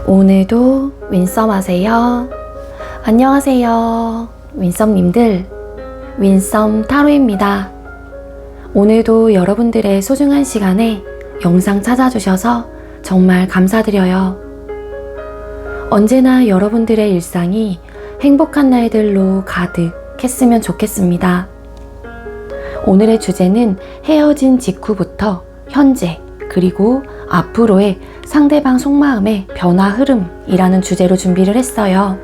오늘도 윈썸 하세요. 안녕하세요. 윈썸님들, 윈썸 타로입니다. 오늘도 여러분들의 소중한 시간에 영상 찾아주셔서 정말 감사드려요. 언제나 여러분들의 일상이 행복한 날들로 가득했으면 좋겠습니다. 오늘의 주제는 헤어진 직후부터 현재 그리고 앞으로의 상대방 속마음의 변화 흐름이라는 주제로 준비를 했어요.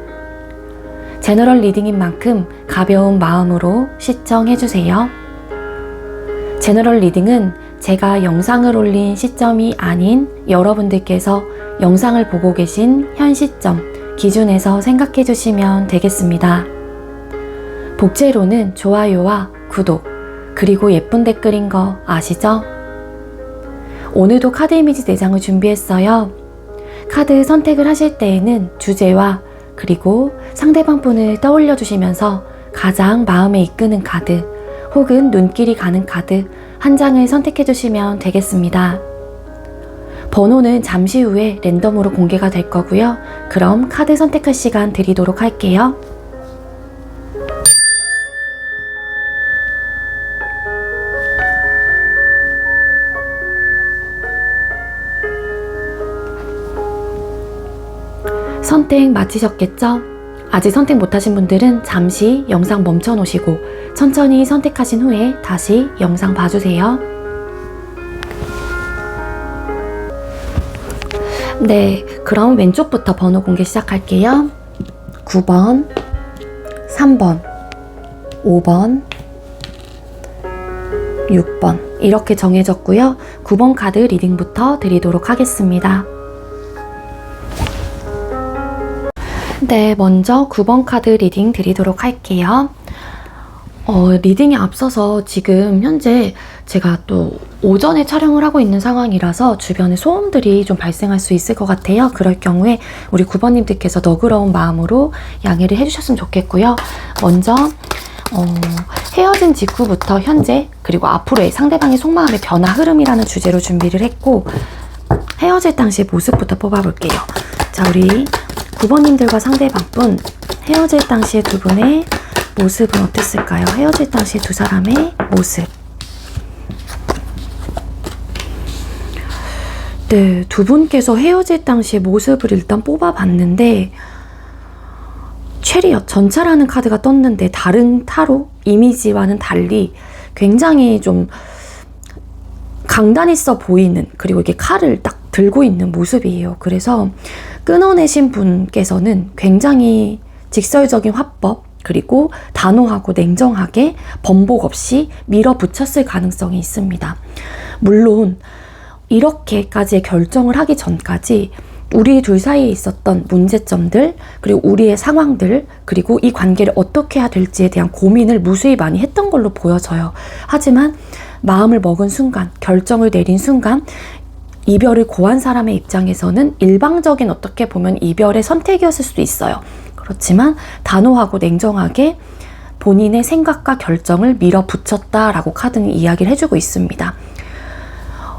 제너럴 리딩인 만큼 가벼운 마음으로 시청해주세요. 제너럴 리딩은 제가 영상을 올린 시점이 아닌 여러분들께서 영상을 보고 계신 현 시점 기준에서 생각해 주시면 되겠습니다. 복제로는 좋아요와 구독, 그리고 예쁜 댓글인 거 아시죠? 오늘도 카드 이미지 4장을 준비했어요. 카드 선택을 하실 때에는 주제와 그리고 상대방 분을 떠올려 주시면서 가장 마음에 이끄는 카드 혹은 눈길이 가는 카드 한 장을 선택해 주시면 되겠습니다. 번호는 잠시 후에 랜덤으로 공개가 될 거고요. 그럼 카드 선택할 시간 드리도록 할게요. 선택 마치셨겠죠? 아직 선택 못하신 분들은 잠시 영상 멈춰 놓으시고 천천히 선택하신 후에 다시 영상 봐주세요. 네, 그럼 왼쪽부터 번호 공개 시작할게요. 9번, 3번, 5번, 6번 이렇게 정해졌고요. 9번 카드 리딩부터 드리도록 하겠습니다. 네, 먼저 9번 카드 리딩 드리도록 할게요. 리딩에 앞서서 지금 현재 제가 또 오전에 촬영을 하고 있는 상황이라서 주변에 소음들이 좀 발생할 수 있을 것 같아요. 그럴 경우에 우리 9번님들께서 너그러운 마음으로 양해를 해주셨으면 좋겠고요. 먼저 헤어진 직후부터 현재 그리고 앞으로의 상대방의 속마음의 변화 흐름이라는 주제로 준비를 했고 헤어질 당시의 모습부터 뽑아볼게요. 자, 우리 9번님들과 상대방분 헤어질 당시의 두 분의 모습은 어땠을까요? 헤어질 당시의 두 사람의 모습. 네, 두 분께서 헤어질 당시의 모습을 일단 뽑아봤는데 체리엇 전차라는 카드가 떴는데 다른 타로 이미지와는 달리 굉장히 좀 강단 있어 보이는, 그리고 이게 칼을 딱 들고 있는 모습이에요. 그래서 끊어내신 분께서는 굉장히 직설적인 화법 그리고 단호하고 냉정하게 번복 없이 밀어붙였을 가능성이 있습니다. 물론 이렇게까지의 결정을 하기 전까지 우리 둘 사이에 있었던 문제점들 그리고 우리의 상황들 그리고 이 관계를 어떻게 해야 될지에 대한 고민을 무수히 많이 했던 걸로 보여져요. 하지만 마음을 먹은 순간, 결정을 내린 순간 이별을 고한 사람의 입장에서는 일방적인 어떻게 보면 이별의 선택이었을 수도 있어요. 그렇지만 단호하고 냉정하게 본인의 생각과 결정을 밀어붙였다라고 카드는 이야기를 해주고 있습니다.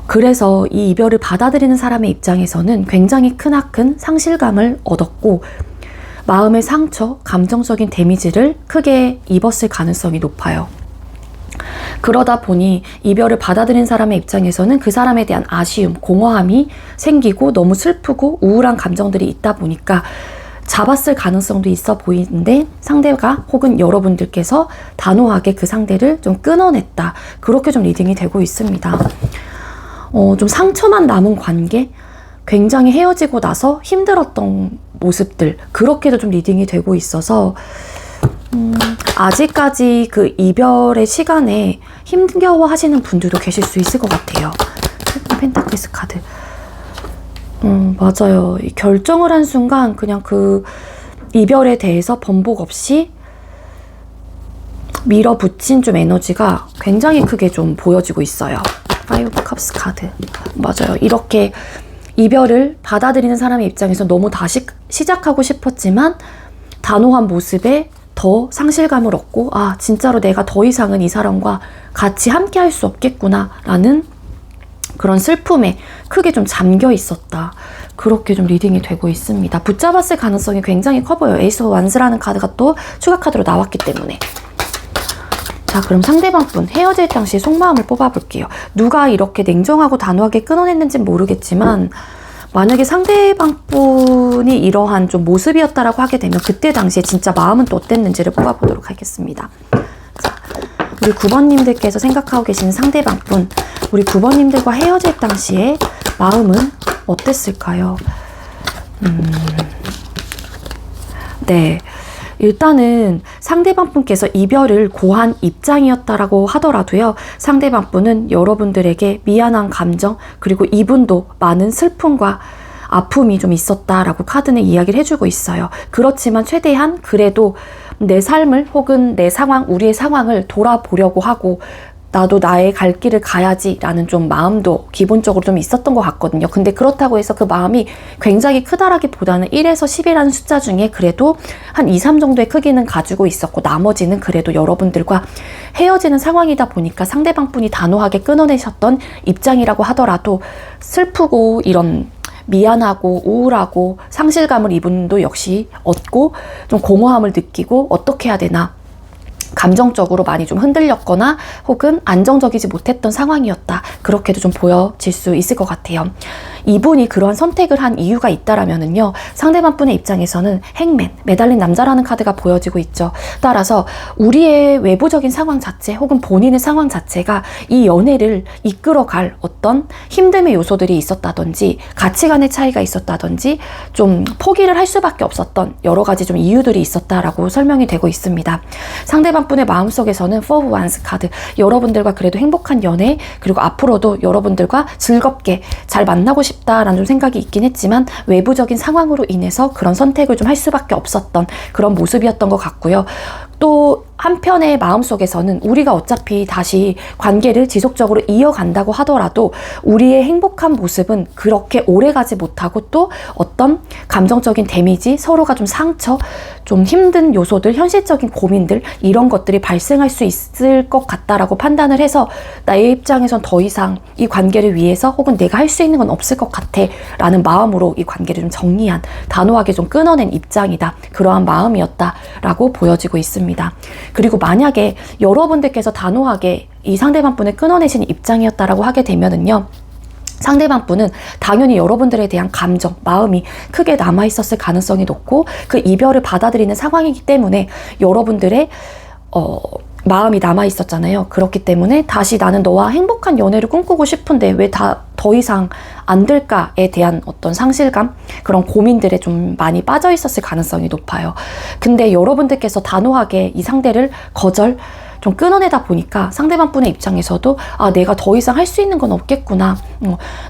그래서 이 이별을 받아들이는 사람의 입장에서는 굉장히 크나큰 상실감을 얻었고 마음의 상처, 감정적인 데미지를 크게 입었을 가능성이 높아요. 그러다 보니 이별을 받아들인 사람의 입장에서는 그 사람에 대한 아쉬움, 공허함이 생기고 너무 슬프고 우울한 감정들이 있다 보니까 잡았을 가능성도 있어 보이는데 상대가 혹은 여러분들께서 단호하게 그 상대를 좀 끊어냈다. 그렇게 좀 리딩이 되고 있습니다. 좀 상처만 남은 관계, 굉장히 헤어지고 나서 힘들었던 모습들, 그렇게도 좀 리딩이 되고 있어서 아직까지 그 이별의 시간에 힘겨워 하시는 분들도 계실 수 있을 것 같아요. 펜타클스 카드. 맞아요. 결정을 한 순간 그냥 그 이별에 대해서 번복 없이 밀어붙인 좀 에너지가 굉장히 크게 좀 보여지고 있어요. 파이브 컵스 카드. 맞아요. 이렇게 이별을 받아들이는 사람의 입장에서 너무 다시 시작하고 싶었지만 단호한 모습에 더 상실감을 얻고 아 진짜로 내가 더 이상은 이 사람과 같이 함께 할 수 없겠구나 라는 그런 슬픔에 크게 좀 잠겨 있었다. 그렇게 좀 리딩이 되고 있습니다. 붙잡았을 가능성이 굉장히 커 보여요. 에이스 오브 완스라는 카드가 또 추가 카드로 나왔기 때문에. 자, 그럼 상대방 분 헤어질 당시 속마음을 뽑아볼게요. 누가 이렇게 냉정하고 단호하게 끊어냈는지는 모르겠지만 만약에 상대방 분이 이러한 좀 모습이었다라고 하게 되면 그때 당시에 진짜 마음은 또 어땠는지를 뽑아보도록 하겠습니다. 자, 우리 9번님들께서 생각하고 계시는 상대방 분, 우리 9번님들과 헤어질 당시에 마음은 어땠을까요? 네. 일단은 상대방 분께서 이별을 고한 입장이었다라고 하더라도요. 상대방 분은 여러분들에게 미안한 감정, 그리고 이분도 많은 슬픔과 아픔이 좀 있었다라고 카드는 이야기를 해주고 있어요. 그렇지만 최대한 그래도 내 삶을 혹은 내 상황, 우리의 상황을 돌아보려고 하고 나도 나의 갈 길을 가야지 라는 좀 마음도 기본적으로 좀 있었던 것 같거든요. 근데 그렇다고 해서 그 마음이 굉장히 크다라기보다는 1에서 10이라는 숫자 중에 그래도 한 2, 3 정도의 크기는 가지고 있었고 나머지는 그래도 여러분들과 헤어지는 상황이다 보니까 상대방 분이 단호하게 끊어내셨던 입장이라고 하더라도 슬프고 이런 미안하고 우울하고 상실감을 이분도 역시 얻고 좀 공허함을 느끼고 어떻게 해야 되나 감정적으로 많이 좀 흔들렸거나 혹은 안정적이지 못했던 상황이었다. 그렇게도 좀 보여질 수 있을 것 같아요. 이분이 그러한 선택을 한 이유가 있다라면은요. 상대방 분의 입장에서는 행맨, 매달린 남자라는 카드가 보여지고 있죠. 따라서 우리의 외부적인 상황 자체 혹은 본인의 상황 자체가 이 연애를 이끌어갈 어떤 힘듦의 요소들이 있었다든지 가치관의 차이가 있었다든지 좀 포기를 할 수밖에 없었던 여러 가지 좀 이유들이 있었다라고 설명이 되고 있습니다. 상대방 분의 마음속에서는 Four of Wands 카드, 여러분들과 그래도 행복한 연애 그리고 앞으로도 여러분들과 즐겁게 잘 만나고 싶다라는 좀 생각이 있긴 했지만 외부적인 상황으로 인해서 그런 선택을 좀 할 수밖에 없었던 그런 모습이었던 것 같고요. 또 한편의 마음속에서는 우리가 어차피 다시 관계를 지속적으로 이어간다고 하더라도 우리의 행복한 모습은 그렇게 오래가지 못하고 또 어떤 감정적인 데미지, 서로가 좀 상처, 좀 힘든 요소들, 현실적인 고민들 이런 것들이 발생할 수 있을 것 같다라고 판단을 해서 나의 입장에선 더 이상 이 관계를 위해서 혹은 내가 할 수 있는 건 없을 것 같아 라는 마음으로 이 관계를 좀 정리한, 단호하게 좀 끊어낸 입장이다. 그러한 마음이었다라고 보여지고 있습니다. 그리고 만약에 여러분들께서 단호하게 이 상대방 분을 끊어내신 입장이었다라고 하게 되면은요. 상대방 분은 당연히 여러분들에 대한 감정, 마음이 크게 남아있었을 가능성이 높고 그 이별을 받아들이는 상황이기 때문에 여러분들의 마음이 남아있었잖아요. 그렇기 때문에 다시 나는 너와 행복한 연애를 꿈꾸고 싶은데 왜 더 이상 안 될까에 대한 어떤 상실감, 그런 고민들에 좀 많이 빠져 있었을 가능성이 높아요. 근데 여러분들께서 단호하게 이 상대를 좀 끊어내다 보니까 상대방 분의 입장에서도 아, 내가 더 이상 할 수 있는 건 없겠구나.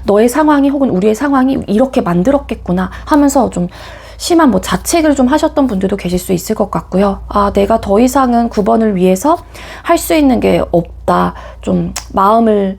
너의 상황이 혹은 우리의 상황이 이렇게 만들었겠구나 하면서 좀 심한 자책을 좀 하셨던 분들도 계실 수 있을 것 같고요. 아, 내가 더 이상은 9번을 위해서 할 수 있는 게 없다. 좀 마음을,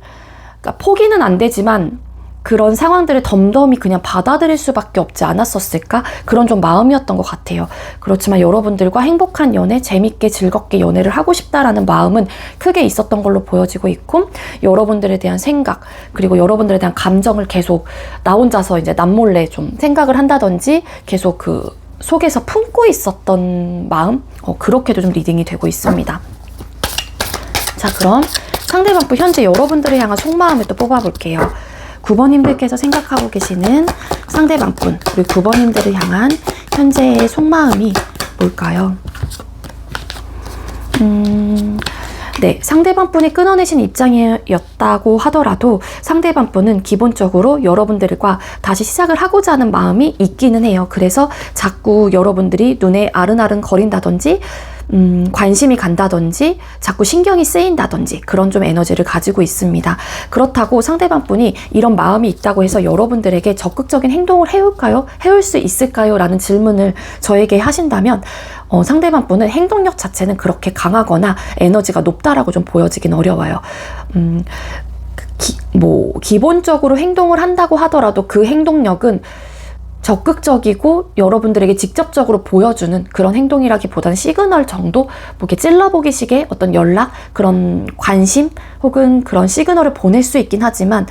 그러니까 포기는 안 되지만 그런 상황들을 덤덤히 그냥 받아들일 수밖에 없지 않았었을까? 그런 좀 마음이었던 것 같아요. 그렇지만 여러분들과 행복한 연애, 재밌게 즐겁게 연애를 하고 싶다라는 마음은 크게 있었던 걸로 보여지고 있고, 여러분들에 대한 생각, 그리고 여러분들에 대한 감정을 계속 나 혼자서 이제 남몰래 좀 생각을 한다든지 계속 그 속에서 품고 있었던 마음, 그렇게도 좀 리딩이 되고 있습니다. 자, 그럼 상대방 분 현재 여러분들을 향한 속마음을 또 뽑아볼게요. 9번님들께서 생각하고 계시는 상대방 분, 우리 9번님들을 향한 현재의 속마음이 뭘까요? 네, 상대방 분이 끊어내신 입장이었다고 하더라도 상대방 분은 기본적으로 여러분들과 다시 시작을 하고자 하는 마음이 있기는 해요. 그래서 자꾸 여러분들이 눈에 아른아른 거린다든지 관심이 간다든지 자꾸 신경이 쓰인다든지 그런 좀 에너지를 가지고 있습니다. 그렇다고 상대방 분이 이런 마음이 있다고 해서 여러분들에게 적극적인 행동을 해올까요? 해올 수 있을까요? 라는 질문을 저에게 하신다면 상대방 분은 행동력 자체는 그렇게 강하거나 에너지가 높다라고 좀 보여지긴 어려워요. 기본적으로 행동을 한다고 하더라도 그 행동력은 적극적이고 여러분들에게 직접적으로 보여주는 그런 행동이라기보다는 시그널 정도, 이렇게 찔러보기식의 어떤 연락, 그런 관심 혹은 그런 시그널을 보낼 수 있긴 하지만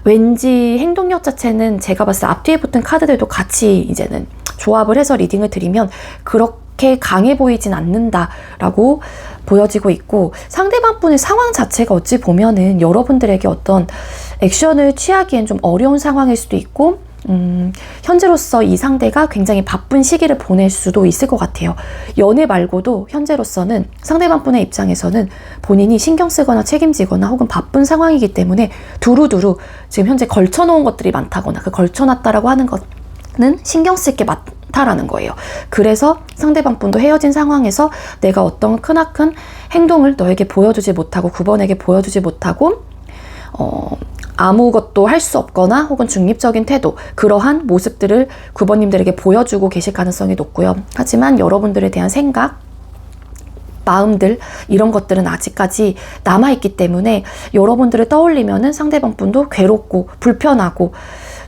왠지 행동력 자체는 제가 봤을 때 앞뒤에 붙은 카드들도 같이 이제는 조합을 해서 리딩을 드리면 그렇게 강해 보이진 않는다라고 보여지고 있고, 상대방 분의 상황 자체가 어찌 보면은 여러분들에게 어떤 액션을 취하기엔 좀 어려운 상황일 수도 있고, 현재로서 이 상대가 굉장히 바쁜 시기를 보낼 수도 있을 것 같아요. 연애 말고도 현재로서는 상대방 분의 입장에서는 본인이 신경 쓰거나 책임지거나 혹은 바쁜 상황이기 때문에 두루두루 지금 현재 걸쳐놓은 것들이 많다거나 그 걸쳐놨다라고 하는 것은 신경 쓸 게 많다라는 거예요. 그래서 상대방 분도 헤어진 상황에서 내가 어떤 크나큰 행동을 너에게 보여주지 못하고 9번에게 보여주지 못하고 아무것도 할 수 없거나 혹은 중립적인 태도, 그러한 모습들을 9번님들에게 보여주고 계실 가능성이 높고요. 하지만 여러분들에 대한 생각, 마음들, 이런 것들은 아직까지 남아있기 때문에 여러분들을 떠올리면은 상대방 분도 괴롭고 불편하고,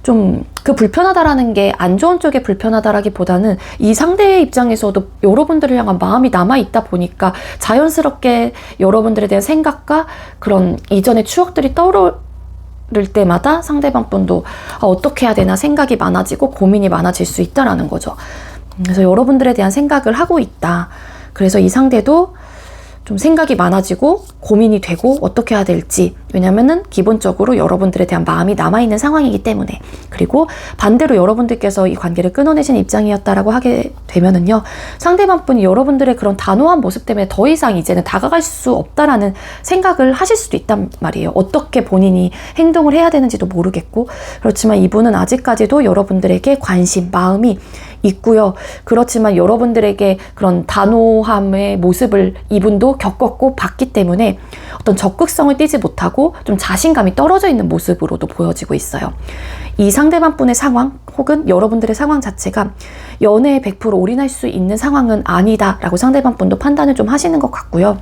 좀 그 불편하다라는 게 안 좋은 쪽에 불편하다라기보다는 이 상대의 입장에서도 여러분들을 향한 마음이 남아있다 보니까 자연스럽게 여러분들에 대한 생각과 그런 이전의 추억들이 떠오를 때마다 상대방 분도 어떻게 해야 되나 생각이 많아지고 고민이 많아질 수 있다라는 거죠. 그래서 여러분들에 대한 생각을 하고 있다. 그래서 이 상대도 좀 생각이 많아지고 고민이 되고 어떻게 해야 될지, 왜냐면은 기본적으로 여러분들에 대한 마음이 남아있는 상황이기 때문에. 그리고 반대로 여러분들께서 이 관계를 끊어내신 입장이었다라고 하게 되면은요, 상대방 분이 여러분들의 그런 단호한 모습 때문에 더 이상 이제는 다가갈 수 없다라는 생각을 하실 수도 있단 말이에요. 어떻게 본인이 행동을 해야 되는지도 모르겠고. 그렇지만 이분은 아직까지도 여러분들에게 관심, 마음이 있고요. 그렇지만 여러분들에게 그런 단호함의 모습을 이분도 겪었고 봤기 때문에 어떤 적극성을 띠지 못하고 좀 자신감이 떨어져 있는 모습으로도 보여지고 있어요. 이 상대방 분의 상황 혹은 여러분들의 상황 자체가 연애에 100% 올인할 수 있는 상황은 아니다라고 상대방 분도 판단을 좀 하시는 것 같고요.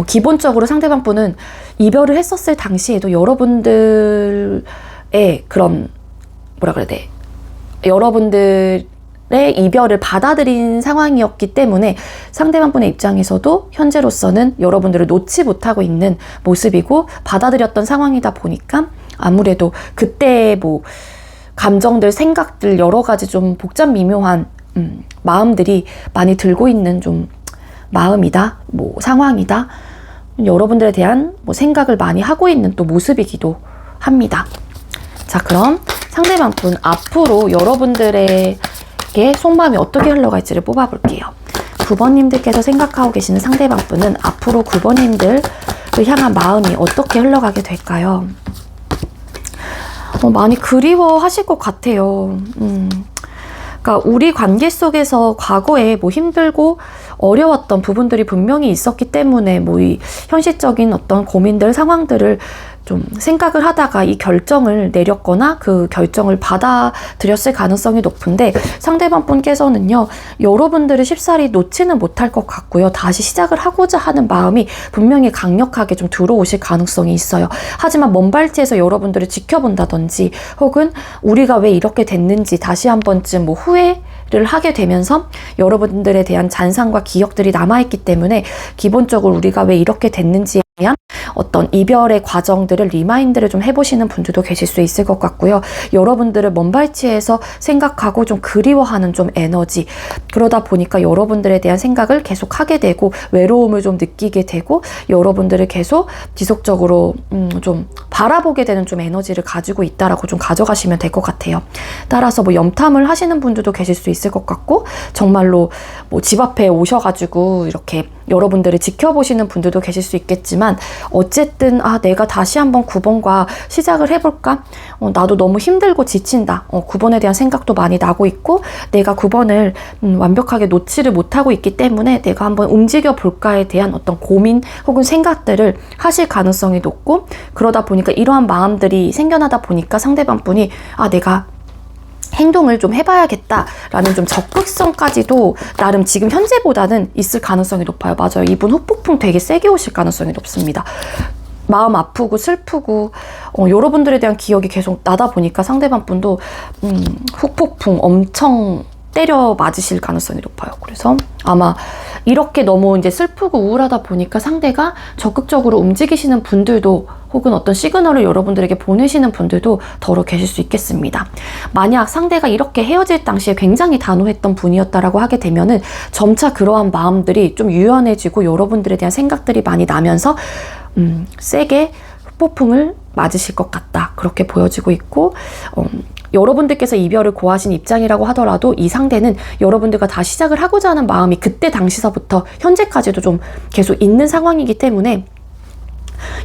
기본적으로 상대방 분은 이별을 했었을 당시에도 여러분들의 그런 뭐라 그래야 돼? 여러분들의 이별을 받아들인 상황이었기 때문에 상대방 분의 입장에서도 현재로서는 여러분들을 놓지 못하고 있는 모습이고 받아들였던 상황이다 보니까 아무래도 그때 뭐 감정들, 생각들 여러 가지 좀 복잡 미묘한 마음들이 많이 들고 있는 좀 마음이다, 뭐 상황이다, 여러분들에 대한 뭐 생각을 많이 하고 있는 또 모습이기도 합니다. 자, 그럼 상대방 분 앞으로 여러분들에게 속마음이 어떻게 흘러갈지를 뽑아볼게요. 9번님들께서 생각하고 계시는 상대방 분은 앞으로 9번님들을 향한 마음이 어떻게 흘러가게 될까요? 많이 그리워하실 것 같아요. 그러니까 우리 관계 속에서 과거에 뭐 힘들고 어려웠던 부분들이 분명히 있었기 때문에 뭐 이 현실적인 어떤 고민들, 상황들을 좀 생각을 하다가 이 결정을 내렸거나 그 결정을 받아들였을 가능성이 높은데, 상대방 분께서는요, 여러분들을 쉽사리 놓지는 못할 것 같고요. 다시 시작을 하고자 하는 마음이 분명히 강력하게 좀 들어오실 가능성이 있어요. 하지만 먼 발치에서 여러분들을 지켜본다든지 혹은 우리가 왜 이렇게 됐는지 다시 한 번쯤 뭐 후회를 하게 되면서 여러분들에 대한 잔상과 기억들이 남아있기 때문에 기본적으로 우리가 왜 이렇게 됐는지에 대한 어떤 이별의 과정들을 리마인드를 좀 해보시는 분들도 계실 수 있을 것 같고요. 여러분들을 먼 발치에서 생각하고 좀 그리워하는 좀 에너지, 그러다 보니까 여러분들에 대한 생각을 계속 하게 되고 외로움을 좀 느끼게 되고 여러분들을 계속 지속적으로 좀 바라보게 되는 좀 에너지를 가지고 있다라고 좀 가져가시면 될 것 같아요. 따라서 뭐 염탐을 하시는 분들도 계실 수 있을 것 같고, 정말로 뭐 집 앞에 오셔가지고 이렇게 여러분들을 지켜보시는 분들도 계실 수 있겠지만, 어쨌든 내가 다시 한번 9번과 시작을 해볼까? 나도 너무 힘들고 지친다. 9번에 대한 생각도 많이 나고 있고 내가 9번을 완벽하게 놓지를 못하고 있기 때문에 내가 한번 움직여 볼까에 대한 어떤 고민 혹은 생각들을 하실 가능성이 높고, 그러다 보니까 이러한 마음들이 생겨나다 보니까 상대방 분이 내가 행동을 좀 해봐야겠다라는 좀 적극성까지도 나름 지금 현재보다는 있을 가능성이 높아요. 맞아요. 이분 후폭풍 되게 세게 오실 가능성이 높습니다. 마음 아프고 슬프고 여러분들에 대한 기억이 계속 나다 보니까 상대방 분도 후폭풍 엄청 때려 맞으실 가능성이 높아요. 그래서 아마 이렇게 너무 이제 슬프고 우울하다 보니까 상대가 적극적으로 움직이시는 분들도 혹은 어떤 시그널을 여러분들에게 보내시는 분들도 더러 계실 수 있겠습니다. 만약 상대가 이렇게 헤어질 당시에 굉장히 단호했던 분이었다라고 하게 되면은 점차 그러한 마음들이 좀 유연해지고 여러분들에 대한 생각들이 많이 나면서 세게 폭풍을 맞으실 것 같다. 그렇게 보여지고 있고 여러분들께서 이별을 고하신 입장이라고 하더라도 이 상대는 여러분들과 다시 시작을 하고자 하는 마음이 그때 당시서부터 현재까지도 좀 계속 있는 상황이기 때문에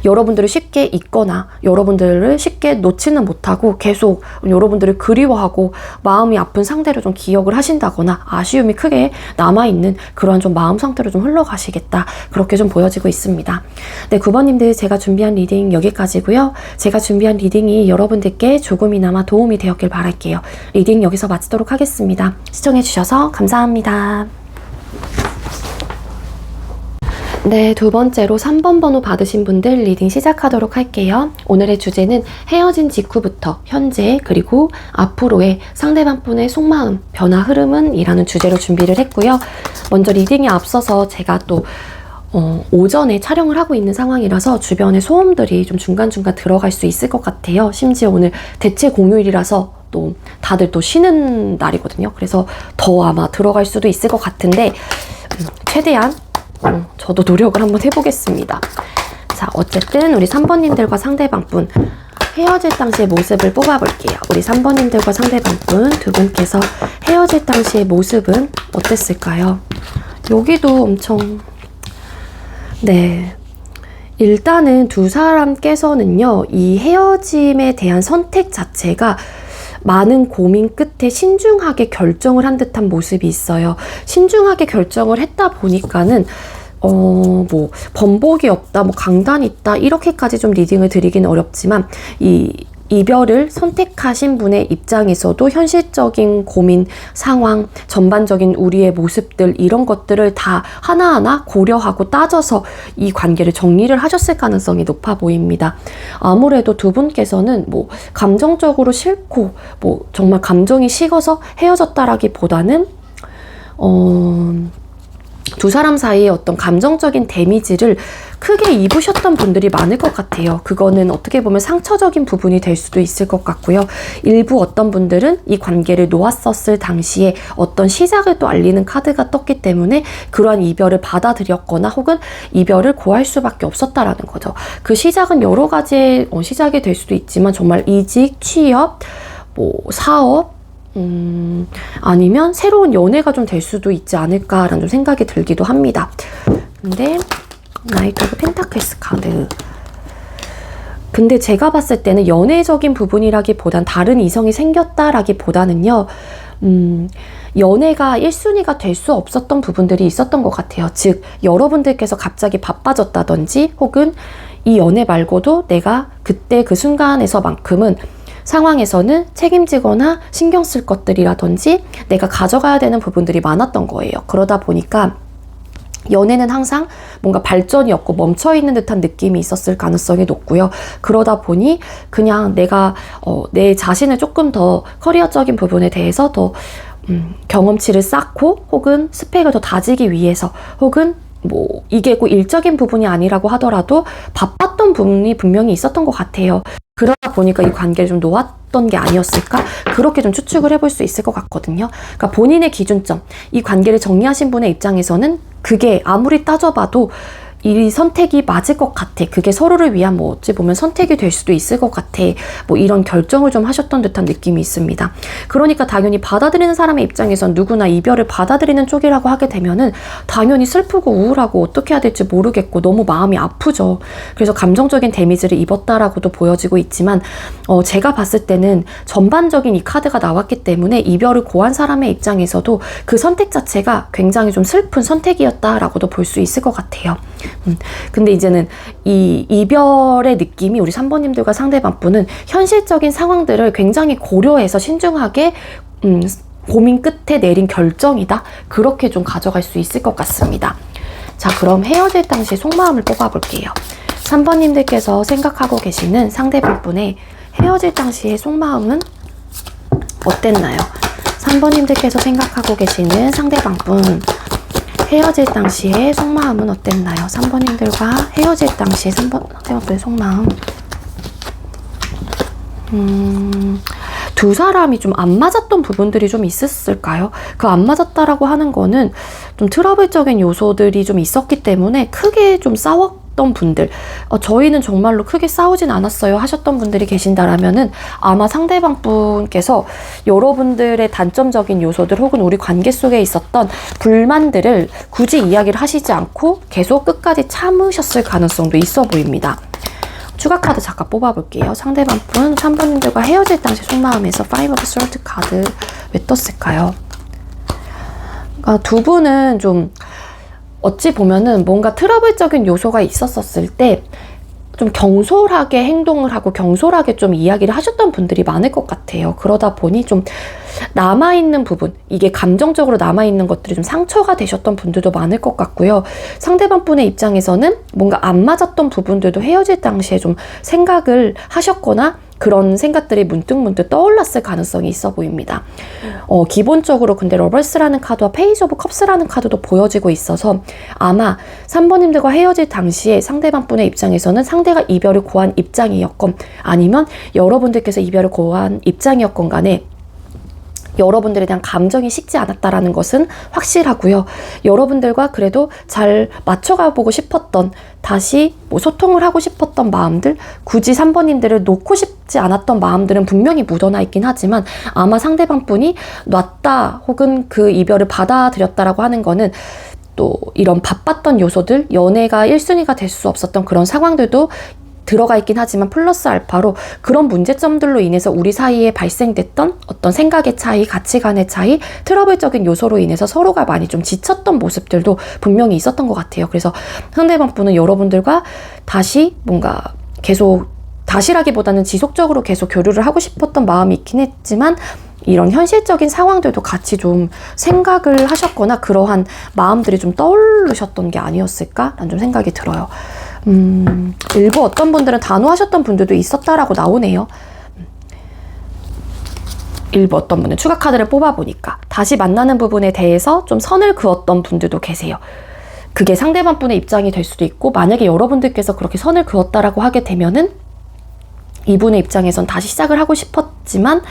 여러분들을 쉽게 잊거나 여러분들을 쉽게 놓지는 못하고 계속 여러분들을 그리워하고 마음이 아픈 상대를 좀 기억을 하신다거나 아쉬움이 크게 남아있는 그러한 좀 마음 상태로 좀 흘러가시겠다. 그렇게 좀 보여지고 있습니다. 네, 9번님들 제가 준비한 리딩 여기까지고요. 제가 준비한 리딩이 여러분들께 조금이나마 도움이 되었길 바랄게요. 리딩 여기서 마치도록 하겠습니다. 시청해주셔서 감사합니다. 네, 두 번째로 3번 번호 받으신 분들 리딩 시작하도록 할게요. 오늘의 주제는 헤어진 직후부터 현재 그리고 앞으로의 상대방 분의 속마음, 변화 흐름은 이라는 주제로 준비를 했고요. 먼저 리딩에 앞서서 제가 또 오전에 촬영을 하고 있는 상황이라서 주변에 소음들이 좀 중간중간 들어갈 수 있을 것 같아요. 심지어 오늘 대체 공휴일이라서 또 다들 또 쉬는 날이거든요. 그래서 더 아마 들어갈 수도 있을 것 같은데 최대한 저도 노력을 한번 해보겠습니다. 자, 어쨌든 우리 3번님들과 상대방분 헤어질 당시의 모습을 뽑아볼게요. 우리 3번님들과 상대방분 두 분께서 헤어질 당시의 모습은 어땠을까요? 여기도 엄청 네, 일단은 두 사람께서는요 이 헤어짐에 대한 선택 자체가 많은 고민 끝에 신중하게 결정을 한 듯한 모습이 있어요. 신중하게 결정을 했다 보니까는 뭐 번복이 없다, 뭐 강단이 있다 이렇게까지 좀 리딩을 드리기는 어렵지만 이 이별을 선택하신 분의 입장에서도 현실적인 고민, 상황, 전반적인 우리의 모습들 이런 것들을 다 하나하나 고려하고 따져서 이 관계를 정리를 하셨을 가능성이 높아 보입니다. 아무래도 두 분께서는 뭐 감정적으로 싫고 뭐 정말 감정이 식어서 헤어졌다라기보다는 두 사람 사이에 어떤 감정적인 데미지를 크게 입으셨던 분들이 많을 것 같아요. 그거는 어떻게 보면 상처적인 부분이 될 수도 있을 것 같고요. 일부 어떤 분들은 이 관계를 놓았었을 당시에 어떤 시작을 또 알리는 카드가 떴기 때문에 그러한 이별을 받아들였거나 혹은 이별을 고할 수밖에 없었다라는 거죠. 그 시작은 여러 가지의 시작이 될 수도 있지만 정말 이직, 취업, 뭐 사업, 아니면 새로운 연애가 좀 될 수도 있지 않을까라는 좀 생각이 들기도 합니다. 근데 나이트 오브 펜타클스 카드. 근데 제가 봤을 때는 연애적인 부분이라기보단 다른 이성이 생겼다라기보다는요. 연애가 1순위가 될 수 없었던 부분들이 있었던 것 같아요. 즉 여러분들께서 갑자기 바빠졌다든지 혹은 이 연애 말고도 내가 그때 그 순간에서만큼은 상황에서는 책임지거나 신경 쓸 것들이라든지 내가 가져가야 되는 부분들이 많았던 거예요. 그러다 보니까 연애는 항상 뭔가 발전이 없고 멈춰있는 듯한 느낌이 있었을 가능성이 높고요. 그러다 보니 그냥 내가 내 자신을 조금 더 커리어적인 부분에 대해서 더 경험치를 쌓고 혹은 스펙을 더 다지기 위해서 혹은 뭐 이게 꼭 일적인 부분이 아니라고 하더라도 바빴던 부분이 분명히 있었던 것 같아요. 그러다 보니까 이 관계를 좀 놓았던 게 아니었을까? 그렇게 좀 추측을 해볼 수 있을 것 같거든요. 그러니까 본인의 기준점, 이 관계를 정리하신 분의 입장에서는 그게 아무리 따져봐도 이 선택이 맞을 것 같아. 그게 서로를 위한 뭐 어찌 보면 선택이 될 수도 있을 것 같아. 뭐 이런 결정을 좀 하셨던 듯한 느낌이 있습니다. 그러니까 당연히 받아들이는 사람의 입장에선 누구나 이별을 받아들이는 쪽이라고 하게 되면은 당연히 슬프고 우울하고 어떻게 해야 될지 모르겠고 너무 마음이 아프죠. 그래서 감정적인 데미지를 입었다라고도 보여지고 있지만 제가 봤을 때는 전반적인 이 카드가 나왔기 때문에 이별을 고한 사람의 입장에서도 그 선택 자체가 굉장히 좀 슬픈 선택이었다라고도 볼 수 있을 것 같아요. 근데 이제는 이 이별의 느낌이 우리 3번님들과 상대방분은 현실적인 상황들을 굉장히 고려해서 신중하게 고민 끝에 내린 결정이다. 그렇게 좀 가져갈 수 있을 것 같습니다. 자, 그럼 헤어질 당시 속마음을 뽑아볼게요. 3번님들께서 생각하고 계시는 상대방분의 헤어질 당시의 속마음은 어땠나요? 3번님들께서 생각하고 계시는 상대방분 헤어질 당시의 속마음은 어땠나요? 3번님들과 헤어질 당시의 상대방분의 속마음. 두 사람이 좀 안 맞았던 부분들이 좀 있었을까요? 그 안 맞았다라고 하는 거는 좀 트러블적인 요소들이 좀 있었기 때문에 크게 좀 싸웠던 분들, 저희는 정말로 크게 싸우진 않았어요 하셨던 분들이 계신다라면은 아마 상대방 분께서 여러분들의 단점적인 요소들 혹은 우리 관계 속에 있었던 불만들을 굳이 이야기를 하시지 않고 계속 끝까지 참으셨을 가능성도 있어 보입니다. 추가 카드 잠깐 뽑아볼게요. 상대방 분 3번님들과 헤어질 당시 속마음에서 Five of Swords 카드 왜 떴을까요? 그러니까 두 분은 좀 어찌 보면은 뭔가 트러블적인 요소가 있었을 때 좀 경솔하게 행동을 하고 경솔하게 좀 이야기를 하셨던 분들이 많을 것 같아요. 그러다 보니 좀 남아있는 부분, 이게 감정적으로 남아있는 것들이 좀 상처가 되셨던 분들도 많을 것 같고요. 상대방 분의 입장에서는 뭔가 안 맞았던 부분들도 헤어질 당시에 좀 생각을 하셨거나 그런 생각들이 문득문득 떠올랐을 가능성이 있어 보입니다. 기본적으로 근데 러버스라는 카드와 페이지 오브 컵스라는 카드도 보여지고 있어서 아마 3번님들과 헤어질 당시에 상대방 분의 입장에서는 상대가 이별을 고한 입장이었건 아니면 여러분들께서 이별을 고한 입장이었건 간에 여러분들에 대한 감정이 식지 않았다라는 것은 확실하고요. 여러분들과 그래도 잘 맞춰가 보고 싶었던, 다시 뭐 소통을 하고 싶었던 마음들, 굳이 3번님들을 놓고 싶지 않았던 마음들은 분명히 묻어나 있긴 하지만 아마 상대방 분이 놨다 혹은 그 이별을 받아들였다라고 하는 거는 또 이런 바빴던 요소들, 연애가 1순위가 될 수 없었던 그런 상황들도 들어가 있긴 하지만 플러스 알파로 그런 문제점들로 인해서 우리 사이에 발생됐던 어떤 생각의 차이, 가치관의 차이, 트러블적인 요소로 인해서 서로가 많이 좀 지쳤던 모습들도 분명히 있었던 것 같아요. 그래서 상대방 분은 여러분들과 다시 뭔가 계속, 다시라기보다는 지속적으로 계속 교류를 하고 싶었던 마음이 있긴 했지만 이런 현실적인 상황들도 같이 좀 생각을 하셨거나 그러한 마음들이 좀 떠오르셨던 게 아니었을까라는 좀 생각이 들어요. 일부 어떤 분들은 단호하셨던 분들도 있었다라고 나오네요. 일부 어떤 분은 추가 카드를 뽑아보니까 다시 만나는 부분에 대해서 좀 선을 그었던 분들도 계세요. 그게 상대방 분의 입장이 될 수도 있고, 만약에 여러분들께서 그렇게 선을 그었다라고 하게 되면은 이분의 입장에선 다시 시작을 하고 싶었지만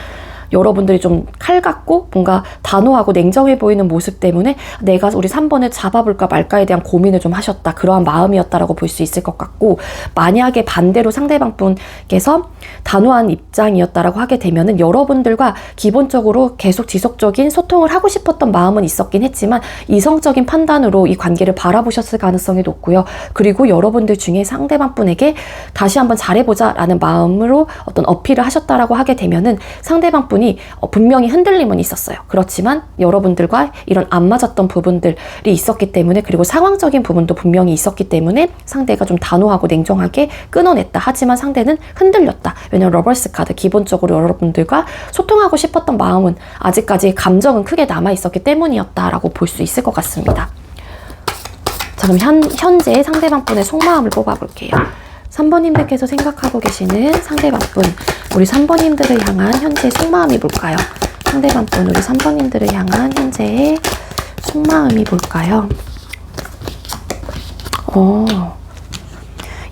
여러분들이 좀 칼같고 뭔가 단호하고 냉정해 보이는 모습 때문에 내가 우리 3번을 잡아볼까 말까에 대한 고민을 좀 하셨다, 그러한 마음이었다라고 볼 수 있을 것 같고, 만약에 반대로 상대방 분께서 단호한 입장이었다라고 하게 되면은 여러분들과 기본적으로 계속 지속적인 소통을 하고 싶었던 마음은 있었긴 했지만 이성적인 판단으로 이 관계를 바라보셨을 가능성이 높고요. 그리고 여러분들 중에 상대방 분에게 다시 한번 잘해보자 라는 마음으로 어떤 어필을 하셨다라고 하게 되면은 상대방 분 분명히 흔들림은 있었어요. 그렇지만 여러분들과 이런 안 맞았던 부분들이 있었기 때문에, 그리고 상황적인 부분도 분명히 있었기 때문에 상대가 좀 단호하고 냉정하게 끊어냈다. 하지만 상대는 흔들렸다. 왜냐면 러버스 카드, 기본적으로 여러분들과 소통하고 싶었던 마음은 아직까지 감정은 크게 남아있었기 때문이었다라고 볼 수 있을 것 같습니다. 자, 그럼 현재 상대방 분의 속마음을 뽑아볼게요. 3번님들께서 생각하고 계시는 상대방분, 우리 3번님들을 향한 현재의 속마음이 뭘까요? 상대방분, 우리 3번님들을 향한 현재의 속마음이 뭘까요?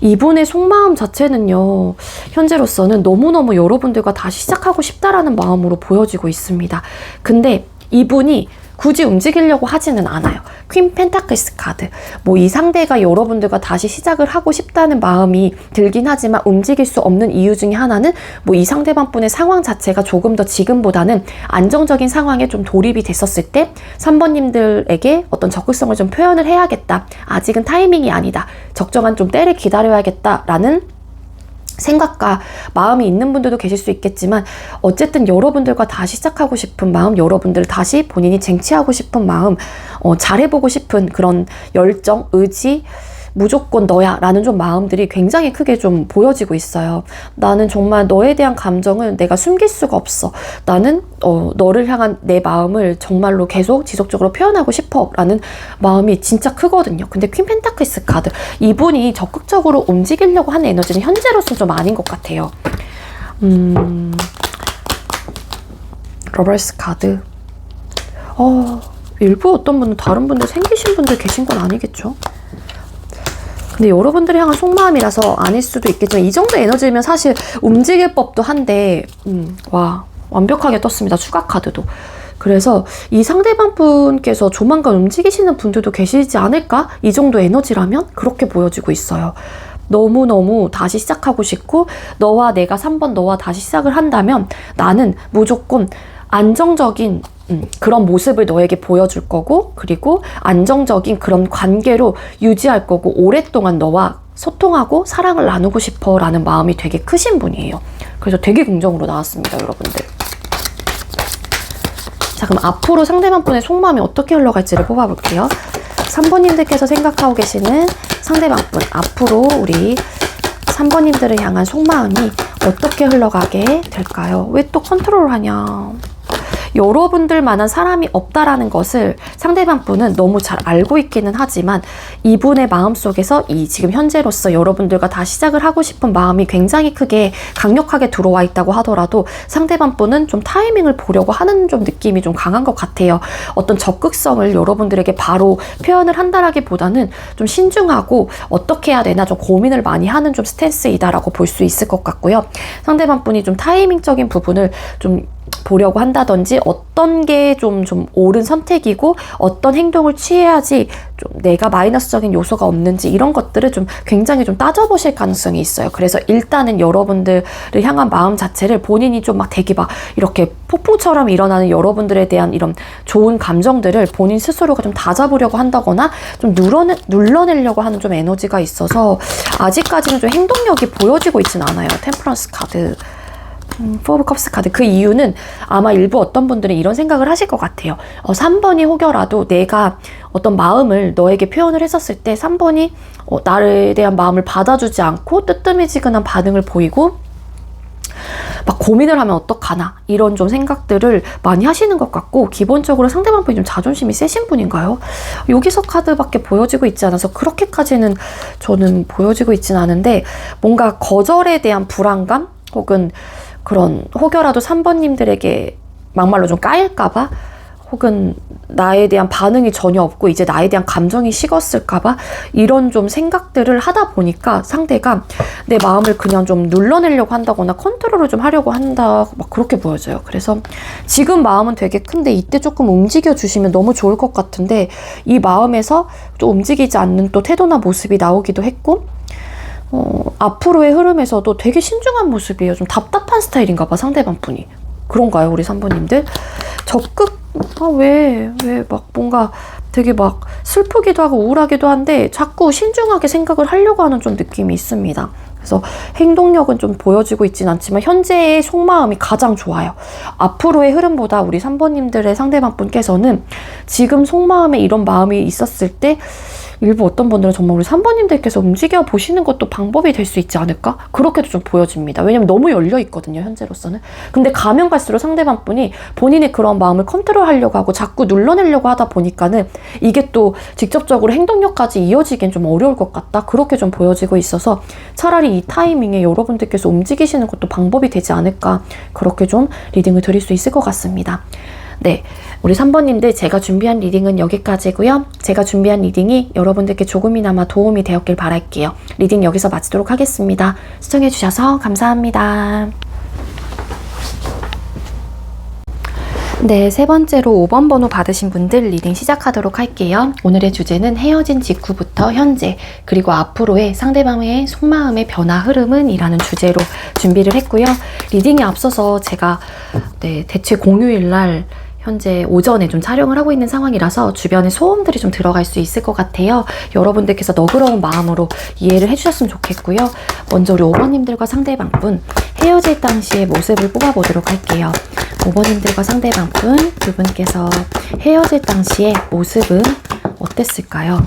이분의 속마음 자체는요, 현재로서는 너무너무 여러분들과 다시 시작하고 싶다라는 마음으로 보여지고 있습니다. 근데 이분이 굳이 움직이려고 하지는 않아요. 퀸 펜타클스 카드. 뭐 이 상대가 여러분들과 다시 시작을 하고 싶다는 마음이 들긴 하지만 움직일 수 없는 이유 중에 하나는 뭐 이 상대방 분의 상황 자체가 조금 더 지금보다는 안정적인 상황에 좀 돌입이 됐었을 때 3번님들에게 어떤 적극성을 좀 표현을 해야겠다. 아직은 타이밍이 아니다. 적정한 좀 때를 기다려야겠다라는 생각과 마음이 있는 분들도 계실 수 있겠지만, 어쨌든 여러분들과 다시 시작하고 싶은 마음, 여러분들 다시 본인이 쟁취하고 싶은 마음, 잘해보고 싶은 그런 열정, 의지, 무조건 너야 라는 좀 마음들이 굉장히 크게 좀 보여지고 있어요. 나는 정말 너에 대한 감정을 내가 숨길 수가 없어. 나는 너를 향한 내 마음을 정말로 계속 지속적으로 표현하고 싶어 라는 마음이 진짜 크거든요. 근데 퀸 펜타클스 카드, 이분이 적극적으로 움직이려고 하는 에너지는 현재로서는 좀 아닌 것 같아요. 러버스 카드, 일부 어떤 분은 다른 분들 생기신 분들 계신 건 아니겠죠? 근데 여러분들이 향한 속마음이라서 아닐 수도 있겠지만 이 정도 에너지면 사실 움직일 법도 한데 와 완벽하게 떴습니다. 추가 카드도. 그래서 이 상대방 분께서 조만간 움직이시는 분들도 계시지 않을까? 이 정도 에너지라면 그렇게 보여지고 있어요. 너무너무 다시 시작하고 싶고 너와 내가 3번 너와 다시 시작을 한다면 나는 무조건 안정적인 그런 모습을 너에게 보여줄 거고 그리고 안정적인 그런 관계로 유지할 거고 오랫동안 너와 소통하고 사랑을 나누고 싶어 라는 마음이 되게 크신 분이에요. 그래서 되게 긍정으로 나왔습니다, 여러분들. 자, 그럼 앞으로 상대방 분의 속마음이 어떻게 흘러갈지를 뽑아볼게요. 3번님들께서 생각하고 계시는 상대방 분, 앞으로 우리 3번님들을 향한 속마음이 어떻게 흘러가게 될까요? 왜 또 컨트롤 하냐? 여러분들만한 사람이 없다라는 것을 상대방 분은 너무 잘 알고 있기는 하지만 이분의 마음속에서 이 지금 현재로서 여러분들과 다시 시작을 하고 싶은 마음이 굉장히 크게 강력하게 들어와 있다고 하더라도 상대방 분은 좀 타이밍을 보려고 하는 좀 느낌이 좀 강한 것 같아요. 어떤 적극성을 여러분들에게 바로 표현을 한다라기보다는 좀 신중하고 어떻게 해야 되나 좀 고민을 많이 하는 좀 스탠스이다라고 볼 수 있을 것 같고요. 상대방 분이 좀 타이밍적인 부분을 좀 보려고 한다든지 어떤 게 좀 옳은 선택이고 어떤 행동을 취해야지 좀 내가 마이너스적인 요소가 없는지 이런 것들을 좀 굉장히 좀 따져보실 가능성이 있어요. 그래서 일단은 여러분들을 향한 마음 자체를 본인이 좀 막 되게 막 이렇게 폭풍처럼 일어나는 여러분들에 대한 이런 좋은 감정들을 본인 스스로가 좀 다잡으려고 한다거나 좀 눌러내려고 하는 좀 에너지가 있어서 아직까지는 좀 행동력이 보여지고 있진 않아요. 템퍼런스 카드. 4 오브 컵스 카드. 그 이유는 아마 일부 어떤 분들은 이런 생각을 하실 것 같아요. 3번이 혹여라도 내가 어떤 마음을 너에게 표현을 했었을 때 3번이 나에 대한 마음을 받아주지 않고 뜨뜨미지근한 반응을 보이고 막 고민을 하면 어떡하나 이런 좀 생각들을 많이 하시는 것 같고 기본적으로 상대방 분이 좀 자존심이 세신 분인가요? 여기서 카드밖에 보여지고 있지 않아서 그렇게까지는 저는 보여지고 있진 않은데 뭔가 거절에 대한 불안감 혹은 그런 혹여라도 3번님들에게 막말로 좀 까일까봐 혹은 나에 대한 반응이 전혀 없고 이제 나에 대한 감정이 식었을까봐 이런 좀 생각들을 하다 보니까 상대가 내 마음을 그냥 좀 눌러내려고 한다거나 컨트롤을 좀 하려고 한다 막 그렇게 보여져요. 그래서 지금 마음은 되게 큰데 이때 조금 움직여 주시면 너무 좋을 것 같은데 이 마음에서 또 움직이지 않는 또 태도나 모습이 나오기도 했고 앞으로의 흐름에서도 되게 신중한 모습이에요. 좀 답답한 스타일인가 봐, 상대방 분이. 그런가요, 우리 3번님들? 적극, 왜 막 뭔가 되게 막 슬프기도 하고 우울하기도 한데 자꾸 신중하게 생각을 하려고 하는 좀 느낌이 있습니다. 그래서 행동력은 좀 보여지고 있진 않지만 현재의 속마음이 가장 좋아요. 앞으로의 흐름보다 우리 3번님들의 상대방 분께서는 지금 속마음에 이런 마음이 있었을 때 일부 어떤 분들은 정말 우리 3번님들께서 움직여 보시는 것도 방법이 될 수 있지 않을까? 그렇게도 좀 보여집니다. 왜냐면 너무 열려 있거든요, 현재로서는. 근데 가면 갈수록 상대방 분이 본인의 그런 마음을 컨트롤하려고 하고 자꾸 눌러내려고 하다 보니까는 이게 또 직접적으로 행동력까지 이어지기엔 좀 어려울 것 같다. 그렇게 좀 보여지고 있어서 차라리 이 타이밍에 여러분들께서 움직이시는 것도 방법이 되지 않을까. 그렇게 좀 리딩을 드릴 수 있을 것 같습니다. 네, 우리 3번님들 제가 준비한 리딩은 여기까지고요. 제가 준비한 리딩이 여러분들께 조금이나마 도움이 되었길 바랄게요. 리딩 여기서 마치도록 하겠습니다. 시청해주셔서 감사합니다. 네, 세 번째로 5번 번호 받으신 분들 리딩 시작하도록 할게요. 오늘의 주제는 헤어진 직후부터 현재 그리고 앞으로의 상대방의 속마음의 변화 흐름은 이라는 주제로 준비를 했고요. 리딩에 앞서서 제가 대체 공휴일날 현재 오전에 좀 촬영을 하고 있는 상황이라서 주변에 소음들이 좀 들어갈 수 있을 것 같아요. 여러분들께서 너그러운 마음으로 이해를 해주셨으면 좋겠고요. 먼저 우리 5번님들과 상대방분 헤어질 당시의 모습을 뽑아보도록 할게요. 5번님들과 상대방분 두 분께서 헤어질 당시의 모습은 어땠을까요?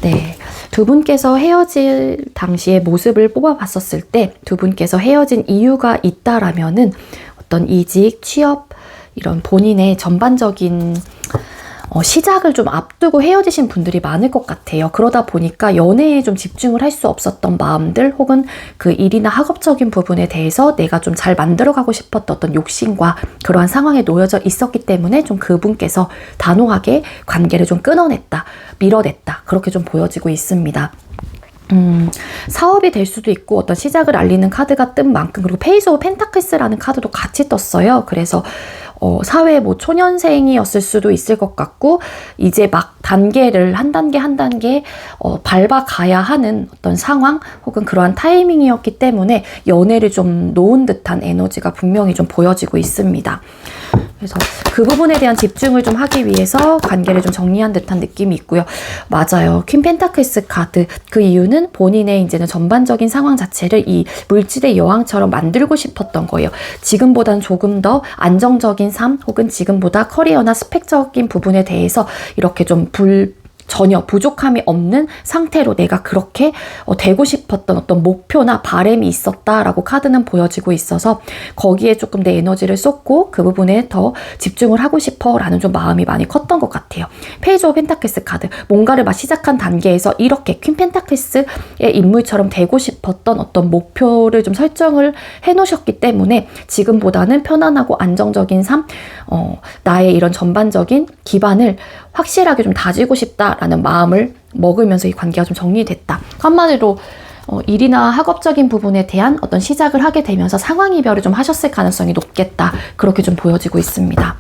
네, 두 분께서 헤어질 당시의 모습을 뽑아봤었을 때 두 분께서 헤어진 이유가 있다라면은 어떤 이직, 취업 이런 본인의 전반적인 시작을 좀 앞두고 헤어지신 분들이 많을 것 같아요. 그러다 보니까 연애에 좀 집중을 할 수 없었던 마음들 혹은 그 일이나 학업적인 부분에 대해서 내가 좀 잘 만들어가고 싶었던 어떤 욕심과 그러한 상황에 놓여져 있었기 때문에 좀 그분께서 단호하게 관계를 좀 끊어냈다, 밀어냈다 그렇게 좀 보여지고 있습니다. 사업이 될 수도 있고 어떤 시작을 알리는 카드가 뜬 만큼 그리고 페이스 오브 펜타클스라는 카드도 같이 떴어요. 그래서 사회 뭐 초년생이었을 수도 있을 것 같고 이제 막 단계를 한 단계 한 단계 밟아가야 하는 어떤 상황 혹은 그러한 타이밍이었기 때문에 연애를 좀 놓은 듯한 에너지가 분명히 좀 보여지고 있습니다. 그래서 그 부분에 대한 집중을 좀 하기 위해서 관계를 좀 정리한 듯한 느낌이 있고요. 맞아요. 퀸 펜타클스 카드. 그 이유는 본인의 이제는 전반적인 상황 자체를 이 물질의 여왕처럼 만들고 싶었던 거예요. 지금보단 조금 더 안정적인 삶 혹은 지금보다 커리어나 스펙적인 부분에 대해서 이렇게 좀 전혀 부족함이 없는 상태로 내가 그렇게 되고 싶었던 어떤 목표나 바람이 있었다라고 카드는 보여지고 있어서 거기에 조금 내 에너지를 쏟고 그 부분에 더 집중을 하고 싶어 라는 좀 마음이 많이 컸던 것 같아요. 페이지 오브 펜타클스 카드. 뭔가를 막 시작한 단계에서 이렇게 퀸 펜타클스의 인물처럼 되고 싶었던 어떤 목표를 좀 설정을 해놓으셨기 때문에 지금보다는 편안하고 안정적인 삶, 나의 이런 전반적인 기반을 확실하게 좀 다지고 싶다라는 마음을 먹으면서 이 관계가 좀 정리됐다. 한마디로 일이나 학업적인 부분에 대한 어떤 시작을 하게 되면서 상황 이별을 좀 하셨을 가능성이 높겠다. 그렇게 좀 보여지고 있습니다.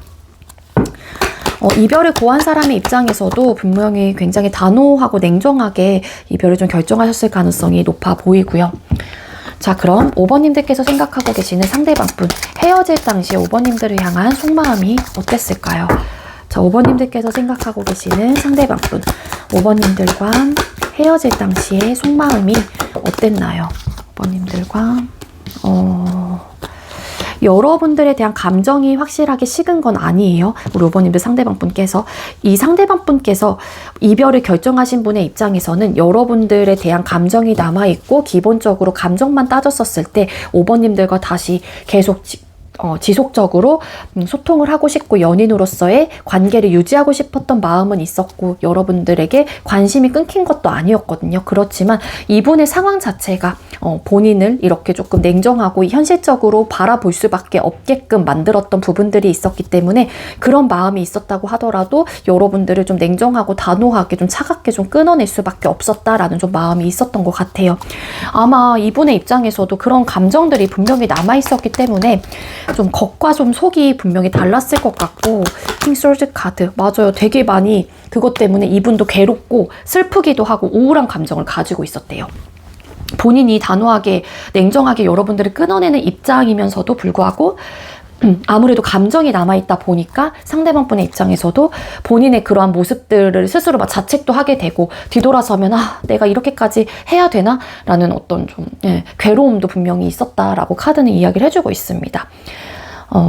이별을 고한 사람의 입장에서도 분명히 굉장히 단호하고 냉정하게 이별을 좀 결정하셨을 가능성이 높아 보이고요. 자, 그럼 5번님들께서 생각하고 계시는 상대방분 헤어질 당시 5번님들을 향한 속마음이 어땠을까요? 자, 5번님들께서 생각하고 계시는 상대방분 5번님들과 헤어질 당시의 속마음이 어땠나요? 5번님들과 여러분들에 대한 감정이 확실하게 식은 건 아니에요. 우리 5번님들 상대방분께서 이 상대방분께서 이별을 결정하신 분의 입장에서는 여러분들에 대한 감정이 남아있고 기본적으로 감정만 따졌었을 때 5번님들과 다시 계속 지속적으로 소통을 하고 싶고 연인으로서의 관계를 유지하고 싶었던 마음은 있었고 여러분들에게 관심이 끊긴 것도 아니었거든요. 그렇지만 이분의 상황 자체가 본인을 이렇게 조금 냉정하고 현실적으로 바라볼 수밖에 없게끔 만들었던 부분들이 있었기 때문에 그런 마음이 있었다고 하더라도 여러분들을 좀 냉정하고 단호하게 좀 차갑게 좀 끊어낼 수밖에 없었다라는 좀 마음이 있었던 것 같아요. 아마 이분의 입장에서도 그런 감정들이 분명히 남아있었기 때문에 좀 겉과 좀 속이 분명히 달랐을 것 같고 킹 소드 카드 맞아요. 되게 많이 그것 때문에 이분도 괴롭고 슬프기도 하고 우울한 감정을 가지고 있었대요. 본인이 단호하게 냉정하게 여러분들을 끊어내는 입장이면서도 불구하고 아무래도 감정이 남아있다 보니까 상대방 분의 입장에서도 본인의 그러한 모습들을 스스로 막 자책도 하게 되고 뒤돌아서면 내가 이렇게까지 해야 되나? 라는 어떤 좀 괴로움도 분명히 있었다라고 카드는 이야기를 해주고 있습니다.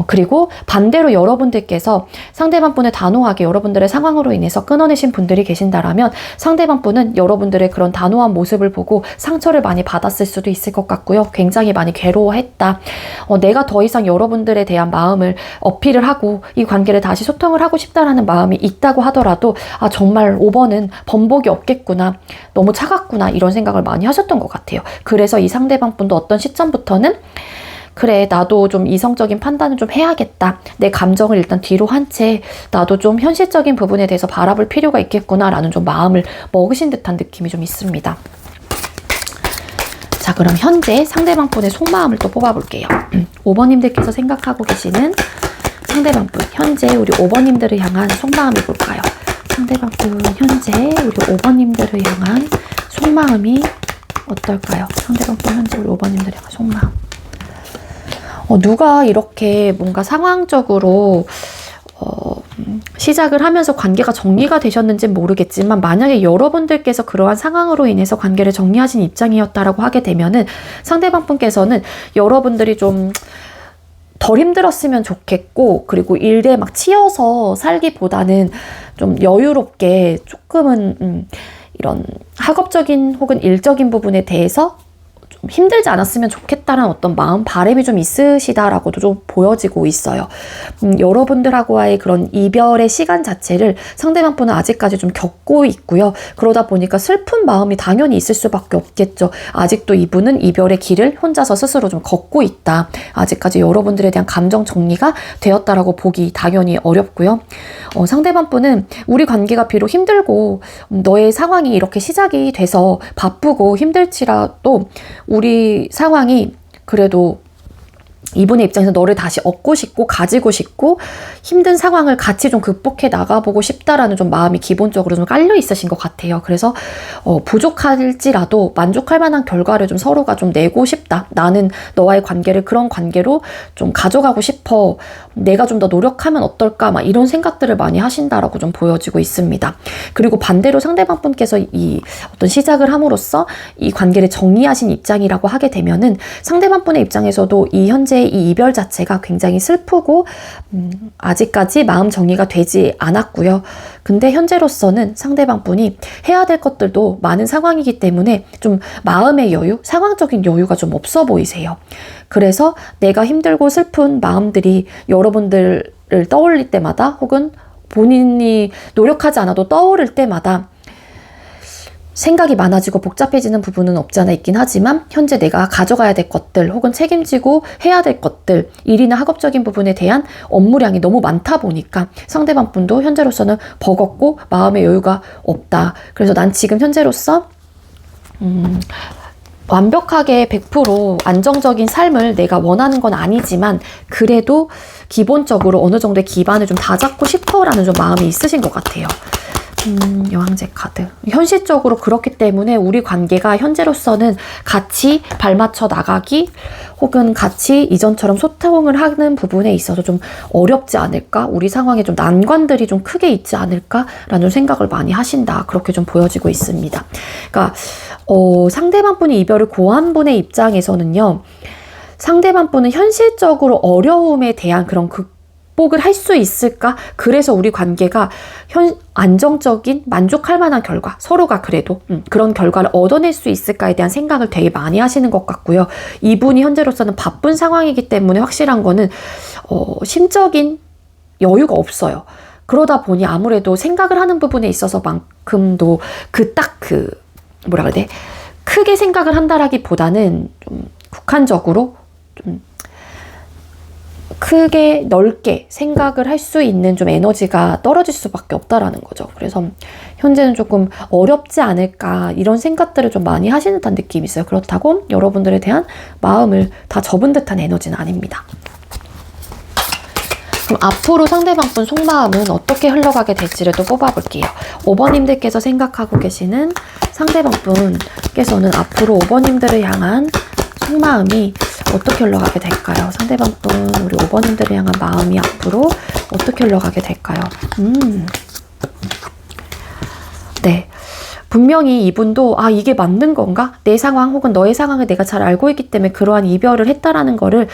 그리고 반대로 여러분들께서 상대방 분을 단호하게 여러분들의 상황으로 인해서 끊어내신 분들이 계신다라면 상대방 분은 여러분들의 그런 단호한 모습을 보고 상처를 많이 받았을 수도 있을 것 같고요. 굉장히 많이 괴로워했다. 내가 더 이상 여러분들에 대한 마음을 어필을 하고 이 관계를 다시 소통을 하고 싶다라는 마음이 있다고 하더라도 정말 5번은 번복이 없겠구나. 너무 차갑구나. 이런 생각을 많이 하셨던 것 같아요. 그래서 이 상대방 분도 어떤 시점부터는 그래, 나도 좀 이성적인 판단을 좀 해야겠다. 내 감정을 일단 뒤로 한 채 나도 좀 현실적인 부분에 대해서 바라볼 필요가 있겠구나라는 좀 마음을 먹으신 듯한 느낌이 좀 있습니다. 자, 그럼 현재 상대방 분의 속마음을 또 뽑아볼게요. 5번님들께서 생각하고 계시는 상대방 분, 현재 우리 5번님들을 향한 속마음이 뭘까요? 상대방 분, 현재 우리 5번님들을 향한 속마음이 어떨까요? 상대방 분, 현재 우리 5번님들을 향한 속마음. 누가 이렇게 뭔가 상황적으로 시작을 하면서 관계가 정리가 되셨는지는 모르겠지만 만약에 여러분들께서 그러한 상황으로 인해서 관계를 정리하신 입장이었다라고 하게 되면은 상대방 분께서는 여러분들이 좀 덜 힘들었으면 좋겠고 그리고 일에 막 치여서 살기보다는 좀 여유롭게 조금은 이런 학업적인 혹은 일적인 부분에 대해서 좀 힘들지 않았으면 좋겠다 싶다는 어떤 마음, 바람이 좀 있으시다라고도 좀 보여지고 있어요. 여러분들하고의 그런 이별의 시간 자체를 상대방 분은 아직까지 좀 겪고 있고요. 그러다 보니까 슬픈 마음이 당연히 있을 수밖에 없겠죠. 아직도 이분은 이별의 길을 혼자서 스스로 좀 걷고 있다. 아직까지 여러분들에 대한 감정 정리가 되었다라고 보기 당연히 어렵고요. 상대방 분은 우리 관계가 비록 힘들고 너의 상황이 이렇게 시작이 돼서 바쁘고 힘들지라도 우리 상황이 그래도 이분의 입장에서 너를 다시 얻고 싶고 가지고 싶고 힘든 상황을 같이 좀 극복해 나가보고 싶다라는 좀 마음이 기본적으로 좀 깔려 있으신 것 같아요. 그래서 부족할지라도 만족할 만한 결과를 좀 서로가 좀 내고 싶다. 나는 너와의 관계를 그런 관계로 좀 가져가고 싶어. 내가 좀 더 노력하면 어떨까? 막 이런 생각들을 많이 하신다라고 좀 보여지고 있습니다. 그리고 반대로 상대방 분께서 이 어떤 시작을 함으로써 이 관계를 정리하신 입장이라고 하게 되면은 상대방 분의 입장에서도 이 현재 이 이별 자체가 굉장히 슬프고 아직까지 마음 정리가 되지 않았고요. 근데 현재로서는 상대방 분이 해야 될 것들도 많은 상황이기 때문에 좀 마음의 여유, 상황적인 여유가 좀 없어 보이세요. 그래서 내가 힘들고 슬픈 마음들이 여러분들을 떠올릴 때마다 혹은 본인이 노력하지 않아도 떠오를 때마다 생각이 많아지고 복잡해지는 부분은 없지 않아 있긴 하지만 현재 내가 가져가야 될 것들 혹은 책임지고 해야 될 것들, 일이나 학업적인 부분에 대한 업무량이 너무 많다 보니까 상대방 분도 현재로서는 버겁고 마음의 여유가 없다. 그래서 난 지금 현재로서 완벽하게 100% 안정적인 삶을 내가 원하는 건 아니지만 그래도 기본적으로 어느 정도의 기반을 좀 다잡고 싶어라는 좀 마음이 있으신 것 같아요. 여왕제 카드. 현실적으로 그렇기 때문에 우리 관계가 현재로서는 같이 발맞춰 나가기 혹은 같이 이전처럼 소통을 하는 부분에 있어서 좀 어렵지 않을까? 우리 상황에 좀 난관들이 좀 크게 있지 않을까라는 생각을 많이 하신다. 그렇게 좀 보여지고 있습니다. 그러니까 상대방 분이 이별을 고한 분의 입장에서는요. 상대방 분은 현실적으로 어려움에 대한 그런 극복을 할 수 있을까? 그래서 우리 관계가 안정적인 만족할 만한 결과, 서로가 그래도 그런 결과를 얻어낼 수 있을까에 대한 생각을 되게 많이 하시는 것 같고요. 이분이 현재로서는 바쁜 상황이기 때문에 확실한 거는 심적인 여유가 없어요. 그러다 보니 아무래도 생각을 하는 부분에 있어서만큼도 뭐라 그래? 크게 생각을 한다라기보다는 좀 국한적으로 좀 크게 넓게 생각을 할 수 있는 좀 에너지가 떨어질 수밖에 없다라는 거죠. 그래서 현재는 조금 어렵지 않을까 이런 생각들을 좀 많이 하시는 듯한 느낌이 있어요. 그렇다고 여러분들에 대한 마음을 다 접은 듯한 에너지는 아닙니다. 그럼 앞으로 상대방 분 속마음은 어떻게 흘러가게 될지를 또 뽑아볼게요. 5번님들께서 생각하고 계시는 상대방 분께서는 앞으로 5번님들을 향한 속마음이 어떻게 흘러가게 될까요? 상대방 분, 우리 5번님들을 향한 마음이 앞으로 어떻게 흘러가게 될까요? 네. 분명히 이분도 이게 맞는 건가? 내 상황 혹은 너의 상황을 내가 잘 알고 있기 때문에 그러한 이별을 했다라는 거를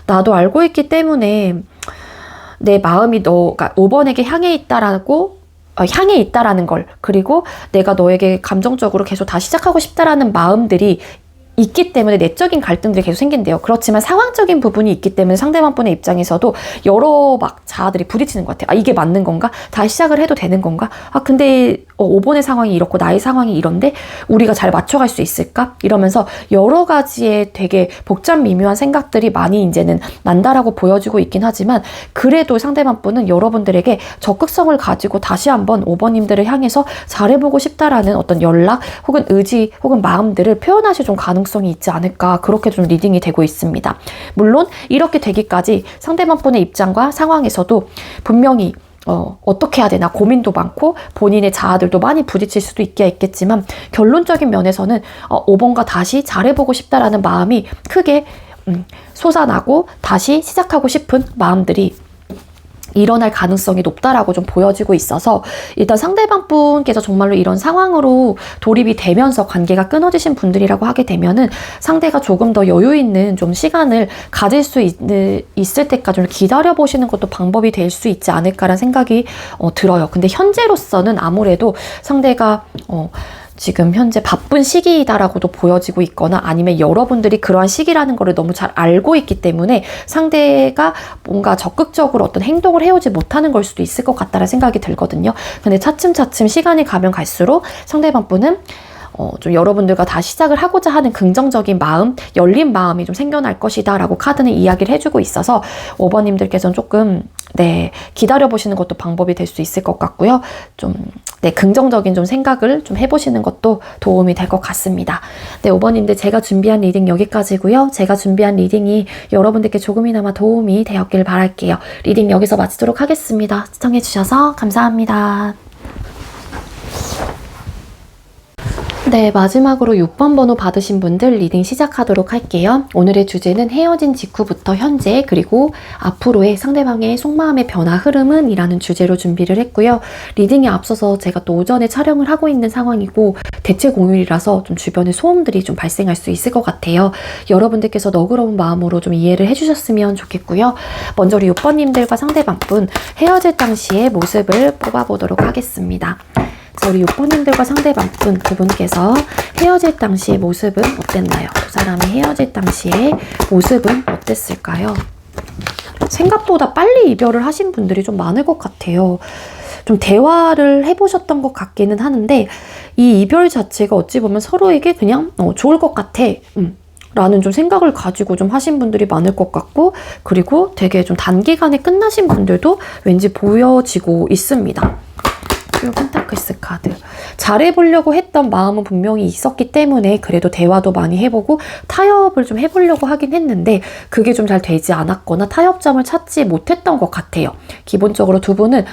나도 알고 있기 때문에 내 마음이 너가 5번에게 향해 있다라는 걸, 그리고 내가 너에게 감정적으로 계속 다시 시작하고 싶다라는 마음들이 있기 때문에 내적인 갈등들이 계속 생긴대요. 그렇지만 상황적인 부분이 있기 때문에 상대방 분의 입장에서도 여러 자아들이 부딪히는 것 같아요. 이게 맞는 건가? 다시 시작을 해도 되는 건가? 근데 5번의 상황이 이렇고 나의 상황이 이런데 우리가 잘 맞춰갈 수 있을까? 이러면서 여러 가지의 되게 복잡 미묘한 생각들이 많이 이제는 난다라고 보여지고 있긴 하지만 그래도 상대방 분은 여러분들에게 적극성을 가지고 다시 한번 5번님들을 향해서 잘해보고 싶다라는 어떤 연락 혹은 의지 혹은 마음들을 표현하실 좀 가능성이 있지 않을까, 그렇게 좀 리딩이 되고 있습니다. 물론 이렇게 되기까지 상대방 분의 입장과 상황에서도 분명히 어떻게 해야 되나 고민도 많고 본인의 자아들도 많이 부딪힐 수도 있겠지만 결론적인 면에서는 5번과 다시 잘해보고 싶다라는 마음이 크게 솟아나고 다시 시작하고 싶은 마음들이 일어날 가능성이 높다라고 좀 보여지고 있어서 일단 상대방 분께서 정말로 이런 상황으로 돌입이 되면서 관계가 끊어지신 분들이라고 하게 되면은 상대가 조금 더 여유 있는 좀 시간을 가질 수 있을 때까지 좀 기다려보시는 것도 방법이 될 수 있지 않을까라는 생각이 들어요. 근데 현재로서는 아무래도 상대가 지금 현재 바쁜 시기이다라고도 보여지고 있거나 아니면 여러분들이 그러한 시기라는 거를 너무 잘 알고 있기 때문에 상대가 뭔가 적극적으로 어떤 행동을 해오지 못하는 걸 수도 있을 것 같다는 생각이 들거든요. 근데 차츰차츰 시간이 가면 갈수록 상대방 분은 좀 여러분들과 다 시작을 하고자 하는 긍정적인 마음, 열린 마음이 좀 생겨날 것이다 라고 카드는 이야기를 해주고 있어서 5번님들께서는 조금 기다려보시는 것도 방법이 될 수 있을 것 같고요. 좀 긍정적인 좀 생각을 좀 해보시는 것도 도움이 될 것 같습니다. 5번님들 제가 준비한 리딩 여기까지고요. 제가 준비한 리딩이 여러분들께 조금이나마 도움이 되었길 바랄게요. 리딩 여기서 마치도록 하겠습니다. 시청해주셔서 감사합니다. 네, 마지막으로 6번 번호 받으신 분들 리딩 시작하도록 할게요. 오늘의 주제는 헤어진 직후부터 현재 그리고 앞으로의 상대방의 속마음의 변화 흐름은 이라는 주제로 준비를 했고요. 리딩에 앞서서 제가 또 오전에 촬영을 하고 있는 상황이고 대체 공휴일이라서 좀 주변에 소음들이 좀 발생할 수 있을 것 같아요. 여러분들께서 너그러운 마음으로 좀 이해를 해주셨으면 좋겠고요. 먼저 우리 6번님들과 상대방분 헤어질 당시의 모습을 뽑아보도록 하겠습니다. 자, 우리 6번님들과 상대방분 두 분께서 헤어질 당시의 모습은 어땠나요? 두 사람이 헤어질 당시의 모습은 어땠을까요? 생각보다 빨리 이별을 하신 분들이 좀 많을 것 같아요. 좀 대화를 해보셨던 것 같기는 하는데 이 이별 자체가 어찌 보면 서로에게 그냥 좋을 것 같아 라는 좀 생각을 가지고 좀 하신 분들이 많을 것 같고 그리고 되게 좀 단기간에 끝나신 분들도 왠지 보여지고 있습니다. 펜타클스 카드. 잘해보려고 했던 마음은 분명히 있었기 때문에 그래도 대화도 많이 해보고 타협을 좀 해보려고 하긴 했는데 그게 좀 잘 되지 않았거나 타협점을 찾지 못했던 것 같아요. 기본적으로 두 분은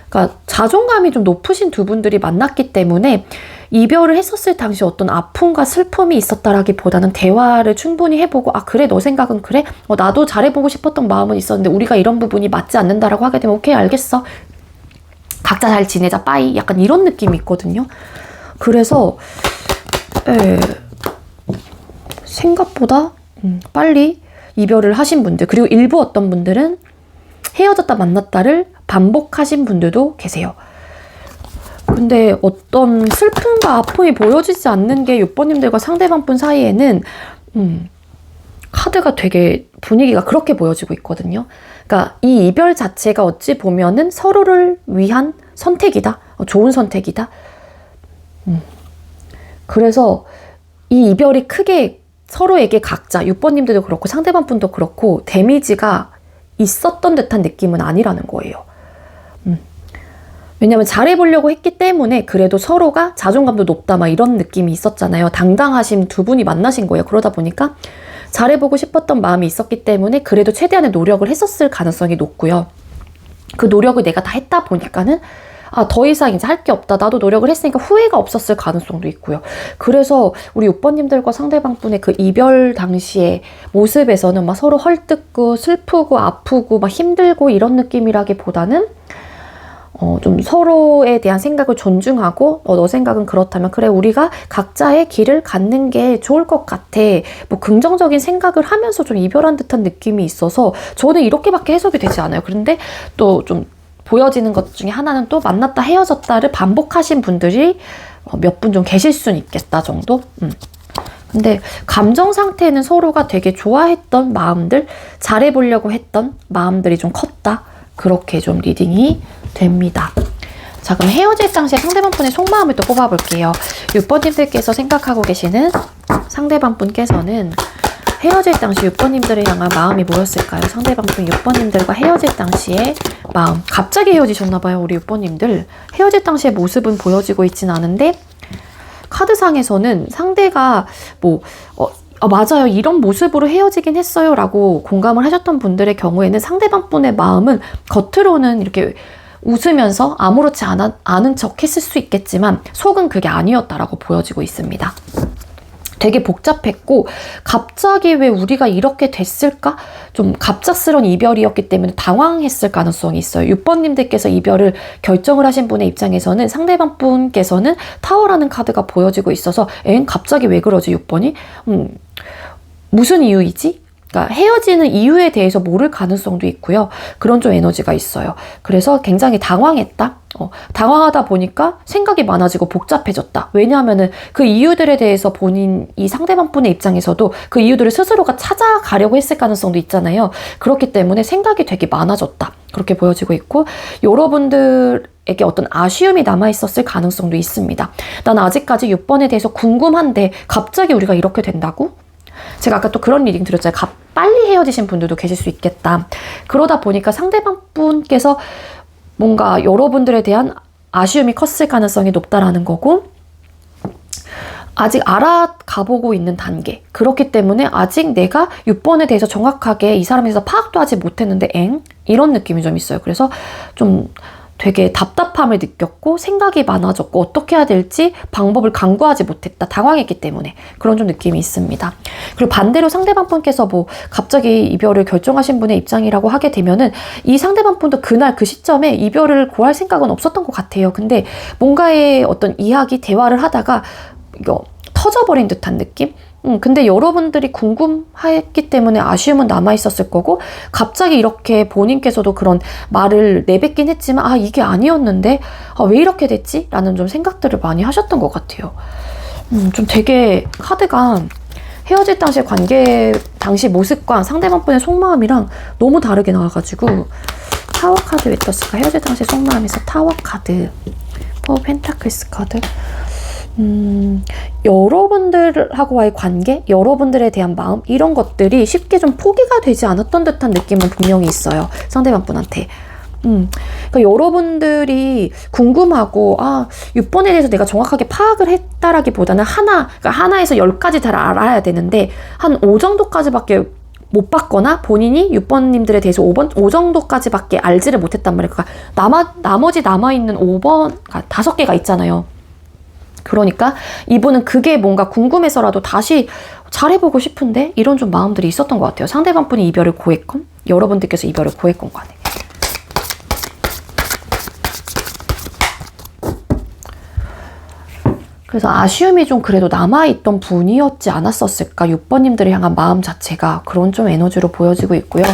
그러니까 자존감이 좀 높으신 두 분들이 만났기 때문에 이별을 했었을 당시 어떤 아픔과 슬픔이 있었다라기보다는 대화를 충분히 해보고 아 그래 너 생각은 그래? 나도 잘해보고 싶었던 마음은 있었는데 우리가 이런 부분이 맞지 않는다라고 하게 되면 오케이 알겠어. 각자 잘 지내자 빠이 약간 이런 느낌이 있거든요. 그래서 생각보다 빨리 이별을 하신 분들 그리고 일부 어떤 분들은 헤어졌다 만났다를 반복하신 분들도 계세요. 근데 어떤 슬픔과 아픔이 보여지지 않는 게 6번님들과 상대방 분 사이에는 카드가 되게 분위기가 그렇게 보여지고 있거든요. 그러니까 이 이별 자체가 어찌 보면은 서로를 위한 선택이다. 좋은 선택이다. 그래서 이 이별이 크게 서로에게 각자 6번님들도 그렇고 상대방 분도 그렇고 데미지가 있었던 듯한 느낌은 아니라는 거예요. 왜냐면 잘해보려고 했기 때문에 그래도 서로가 자존감도 높다 막 이런 느낌이 있었잖아요. 당당하신 두 분이 만나신 거예요. 그러다 보니까 잘해보고 싶었던 마음이 있었기 때문에 그래도 최대한의 노력을 했었을 가능성이 높고요. 그 노력을 내가 다 했다 보니까는 더 이상 이제 할 게 없다. 나도 노력을 했으니까 후회가 없었을 가능성도 있고요. 그래서 우리 6번님들과 상대방 분의 그 이별 당시의 모습에서는 막 서로 헐뜯고 슬프고 아프고 막 힘들고 이런 느낌이라기보다는 좀 서로에 대한 생각을 존중하고 너 생각은 그렇다면 그래 우리가 각자의 길을 갖는 게 좋을 것 같아 뭐 긍정적인 생각을 하면서 좀 이별한 듯한 느낌이 있어서 저는 이렇게밖에 해석이 되지 않아요. 그런데 또 좀 보여지는 것 중에 하나는 또 만났다 헤어졌다를 반복하신 분들이 몇 분 좀 계실 수는 있겠다 정도? 근데 감정 상태는 서로가 되게 좋아했던 마음들 잘해보려고 했던 마음들이 좀 컸다 그렇게 좀 리딩이 됩니다. 자, 그럼 헤어질 당시에 상대방 분의 속마음을 또 뽑아볼게요. 6번님들께서 생각하고 계시는 상대방 분께서는 헤어질 당시 6번님들을 향한 마음이 뭐였을까요? 상대방 분 6번님들과 헤어질 당시의 마음. 갑자기 헤어지셨나봐요, 우리 6번님들. 헤어질 당시의 모습은 보여지고 있진 않은데 카드상에서는 상대가 맞아요. 이런 모습으로 헤어지긴 했어요. 라고 공감을 하셨던 분들의 경우에는 상대방 분의 마음은 겉으로는 이렇게 웃으면서 아무렇지 않은 척 했을 수 있겠지만 속은 그게 아니었다라고 보여지고 있습니다. 되게 복잡했고 갑자기 왜 우리가 이렇게 됐을까? 좀 갑작스러운 이별이었기 때문에 당황했을 가능성이 있어요. 6번님들께서 이별을 결정을 하신 분의 입장에서는 상대방 분께서는 타워라는 카드가 보여지고 있어서 갑자기 왜 그러지 6번이? 무슨 이유이지? 그러니까 헤어지는 이유에 대해서 모를 가능성도 있고요. 그런 좀 에너지가 있어요. 그래서 굉장히 당황했다. 당황하다 보니까 생각이 많아지고 복잡해졌다. 왜냐하면은 그 이유들에 대해서 본인, 이 상대방 분의 입장에서도 그 이유들을 스스로가 찾아가려고 했을 가능성도 있잖아요. 그렇기 때문에 생각이 되게 많아졌다. 그렇게 보여지고 있고, 여러분들에게 어떤 아쉬움이 남아있었을 가능성도 있습니다. 난 아직까지 6번에 대해서 궁금한데 갑자기 우리가 이렇게 된다고? 제가 아까 또 그런 리딩 드렸잖아요. 빨리 헤어지신 분들도 계실 수 있겠다. 그러다 보니까 상대방 분께서 뭔가 여러분들에 대한 아쉬움이 컸을 가능성이 높다라는 거고, 아직 알아가보고 있는 단계. 그렇기 때문에 아직 내가 6번에 대해서 정확하게 이 사람에 대해서 파악도 하지 못했는데 이런 느낌이 좀 있어요. 그래서 좀 되게 답답함을 느꼈고 생각이 많아졌고 어떻게 해야 될지 방법을 강구하지 못했다. 당황했기 때문에 그런 좀 느낌이 있습니다. 그리고 반대로 상대방 분께서 뭐 갑자기 이별을 결정하신 분의 입장이라고 하게 되면은 이 상대방 분도 그날 그 시점에 이별을 고할 생각은 없었던 것 같아요. 근데 뭔가의 어떤 이야기, 대화를 하다가 이거 터져버린 듯한 느낌? 근데 여러분들이 궁금했기 때문에 아쉬움은 남아있었을 거고, 갑자기 이렇게 본인께서도 그런 말을 내뱉긴 했지만, 이게 아니었는데, 왜 이렇게 됐지? 라는 좀 생각들을 많이 하셨던 것 같아요. 좀 되게 카드가 헤어질 당시 관계 당시 모습과 상대방 분의 속마음이랑 너무 다르게 나와가지고, 타워 카드 왜 떴을까? 헤어질 당시 속마음에서 타워 카드, 펜타클스 카드. 여러분들하고의 관계, 여러분들에 대한 마음, 이런 것들이 쉽게 좀 포기가 되지 않았던 듯한 느낌은 분명히 있어요. 상대방 분한테. 그러니까 여러분들이 궁금하고 6번에 대해서 내가 정확하게 파악을 했다라기보다는 그러니까 하나에서 10까지 잘 알아야 되는데 한 5 정도까지밖에 못 봤거나 본인이 6번님들에 대해서 5 정도까지밖에 알지를 못했단 말이에요. 그러니까 나머지 남아있는 5번, 그러니까 5개가 있잖아요. 그러니까 이분은 그게 뭔가 궁금해서라도 다시 잘해보고 싶은데 이런 좀 마음들이 있었던 것 같아요. 상대방 분이 이별을 고했건 여러분들께서 이별을 고했건 간에. 그래서 아쉬움이 좀 그래도 남아있던 분이었지 않았었을까. 6번님들을 향한 마음 자체가 그런 좀 에너지로 보여지고 있고요.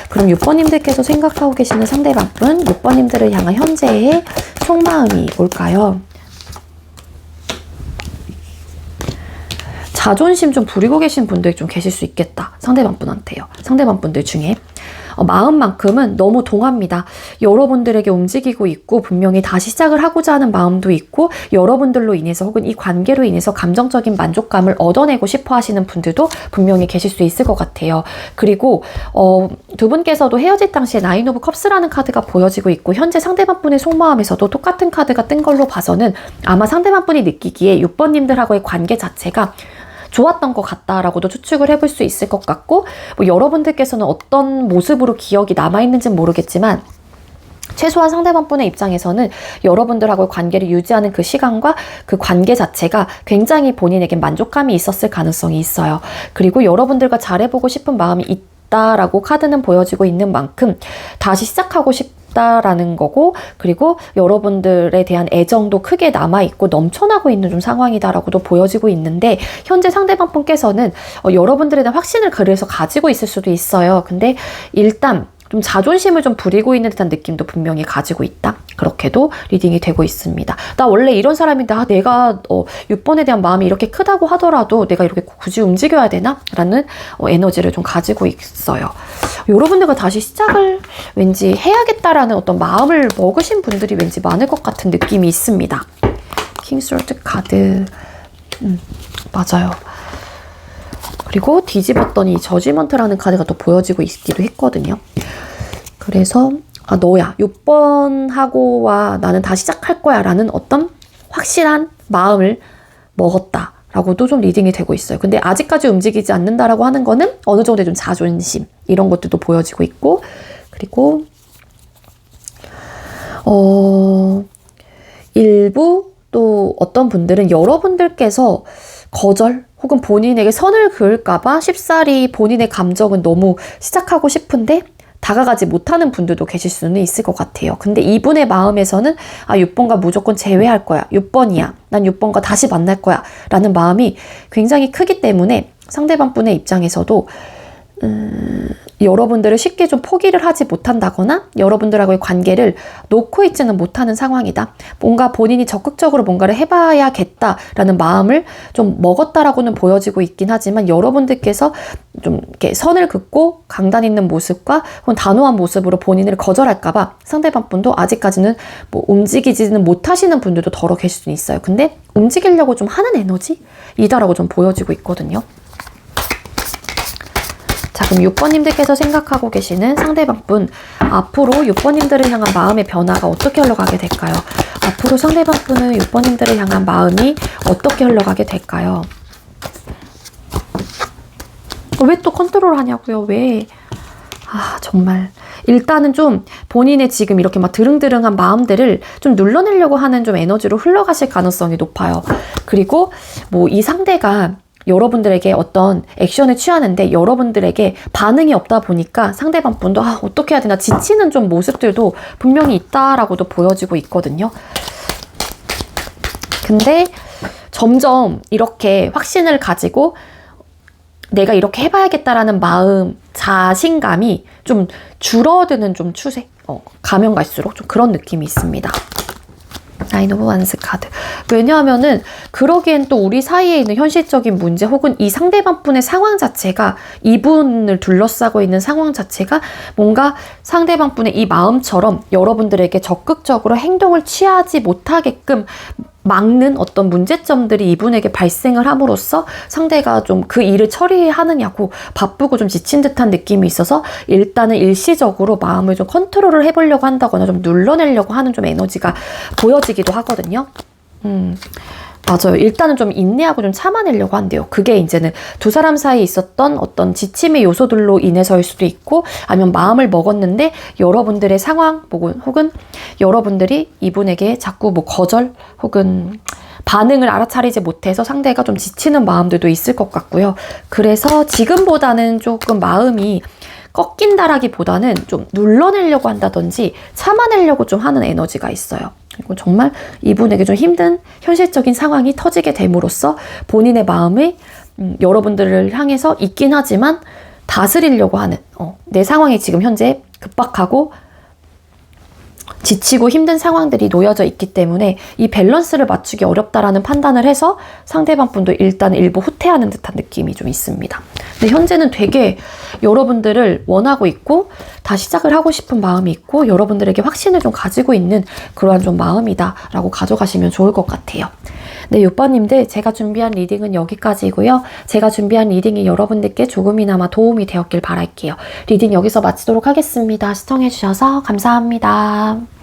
그럼 6번님들께서 생각하고 계시는 상대방 분, 6번님들을 향한 현재의 속마음이 뭘까요? 자존심 좀 부리고 계신 분들이 좀 계실 수 있겠다. 상대방 분한테요. 상대방 분들 중에. 마음만큼은 너무 동합니다. 여러분들에게 움직이고 있고 분명히 다시 시작을 하고자 하는 마음도 있고 여러분들로 인해서 혹은 이 관계로 인해서 감정적인 만족감을 얻어내고 싶어 하시는 분들도 분명히 계실 수 있을 것 같아요. 그리고 두 분께서도 헤어질 당시에 나인 오브 컵스라는 카드가 보여지고 있고 현재 상대방 분의 속마음에서도 똑같은 카드가 뜬 걸로 봐서는 아마 상대방 분이 느끼기에 6번님들하고의 관계 자체가 좋았던 것 같다라고도 추측을 해볼 수 있을 것 같고, 뭐 여러분들께서는 어떤 모습으로 기억이 남아있는지는 모르겠지만 최소한 상대방 분의 입장에서는 여러분들하고의 관계를 유지하는 그 시간과 그 관계 자체가 굉장히 본인에게 만족감이 있었을 가능성이 있어요. 그리고 여러분들과 잘해보고 싶은 마음이 있다라고 카드는 보여지고 있는 만큼 다시 시작하고 싶다라는 거고, 그리고 여러분들에 대한 애정도 크게 남아있고 넘쳐나고 있는 좀 상황이다라고도 보여지고 있는데, 현재 상대방 분께서는 여러분들에 대한 확신을 그래서 가지고 있을 수도 있어요. 근데 일단 좀 자존심을 좀 부리고 있는 듯한 느낌도 분명히 가지고 있다. 그렇게도 리딩이 되고 있습니다. 나 원래 이런 사람인데 내가 6번에 대한 마음이 이렇게 크다고 하더라도 내가 이렇게 굳이 움직여야 되나? 라는 에너지를 좀 가지고 있어요. 여러분들과 다시 시작을 왠지 해야겠다라는 어떤 마음을 먹으신 분들이 왠지 많을 것 같은 느낌이 있습니다. 킹스월드 카드. 맞아요. 그리고 뒤집었더니 저지먼트라는 카드가 또 보여지고 있기도 했거든요. 그래서 너야. 6번하고와 나는 다시 시작할 거야 라는 어떤 확실한 마음을 먹었다 라고도 좀 리딩이 되고 있어요. 근데 아직까지 움직이지 않는다라고 하는 거는 어느 정도의 좀 자존심 이런 것들도 보여지고 있고, 그리고 일부 또 어떤 분들은 여러분들께서 거절 혹은 본인에게 선을 그을까봐 쉽사리 본인의 감정은 너무 시작하고 싶은데 다가가지 못하는 분들도 계실 수는 있을 것 같아요. 근데 이분의 마음에서는 6번과 무조건 제외할 거야. 6번이야. 난 6번과 다시 만날 거야. 라는 마음이 굉장히 크기 때문에 상대방 분의 입장에서도 여러분들을 쉽게 좀 포기를 하지 못한다거나 여러분들하고의 관계를 놓고 있지는 못하는 상황이다. 뭔가 본인이 적극적으로 뭔가를 해봐야겠다라는 마음을 좀 먹었다라고는 보여지고 있긴 하지만 여러분들께서 좀 이렇게 선을 긋고 강단 있는 모습과 혹은 단호한 모습으로 본인을 거절할까봐 상대방 분도 아직까지는 뭐 움직이지는 못하시는 분들도 더러 계실 수 있어요. 근데 움직이려고 좀 하는 에너지이다라고 좀 보여지고 있거든요. 자, 그럼 6번님들께서 생각하고 계시는 상대방 분, 앞으로 6번님들을 향한 마음의 변화가 어떻게 흘러가게 될까요? 앞으로 상대방 분은 6번님들을 향한 마음이 어떻게 흘러가게 될까요? 왜 또 컨트롤 하냐고요? 왜? 아, 정말. 일단은 좀 본인의 지금 이렇게 막 드릉드릉한 마음들을 좀 눌러내려고 하는 좀 에너지로 흘러가실 가능성이 높아요. 그리고 뭐 이 상대가 여러분들에게 어떤 액션을 취하는데 여러분들에게 반응이 없다 보니까 상대방 분도 어떻게 해야 되나 지치는 좀 모습들도 분명히 있다라고도 보여지고 있거든요. 근데 점점 이렇게 확신을 가지고 내가 이렇게 해봐야겠다라는 마음, 자신감이 좀 줄어드는 좀 추세. 가면 갈수록 좀 그런 느낌이 있습니다. 나인 오브 완스 카드. 왜냐하면은 그러기엔 또 우리 사이에 있는 현실적인 문제 혹은 이 상대방 분의 상황 자체가 이분을 둘러싸고 있는 상황 자체가 뭔가 상대방 분의 이 마음처럼 여러분들에게 적극적으로 행동을 취하지 못하게끔 막는 어떤 문제점들이 이분에게 발생을 함으로써 상대가 좀 그 일을 처리하느냐고 바쁘고 좀 지친 듯한 느낌이 있어서 일단은 일시적으로 마음을 좀 컨트롤을 해보려고 한다거나 좀 눌러내려고 하는 좀 에너지가 보여지기도 하거든요. 맞아요. 일단은 좀 인내하고 좀 참아내려고 한대요. 그게 이제는 두 사람 사이에 있었던 어떤 지침의 요소들로 인해서일 수도 있고 아니면 마음을 먹었는데 여러분들의 상황 혹은 여러분들이 이분에게 자꾸 뭐 거절 혹은 반응을 알아차리지 못해서 상대가 좀 지치는 마음들도 있을 것 같고요. 그래서 지금보다는 조금 마음이 꺾인다라기보다는 좀 눌러내려고 한다든지 참아내려고 좀 하는 에너지가 있어요. 그리고 정말 이분에게 좀 힘든 현실적인 상황이 터지게 됨으로써 본인의 마음이 여러분들을 향해서 있긴 하지만 다스리려고 하는 내 상황이 지금 현재 급박하고 지치고 힘든 상황들이 놓여져 있기 때문에 이 밸런스를 맞추기 어렵다라는 판단을 해서 상대방 분도 일단 일부 후퇴하는 듯한 느낌이 좀 있습니다. 근데 현재는 되게 여러분들을 원하고 있고 다 시작을 하고 싶은 마음이 있고 여러분들에게 확신을 좀 가지고 있는 그러한 좀 마음이다 라고 가져가시면 좋을 것 같아요. 네, 6번님들 제가 준비한 리딩은 여기까지고요. 제가 준비한 리딩이 여러분들께 조금이나마 도움이 되었길 바랄게요. 리딩 여기서 마치도록 하겠습니다. 시청해주셔서 감사합니다.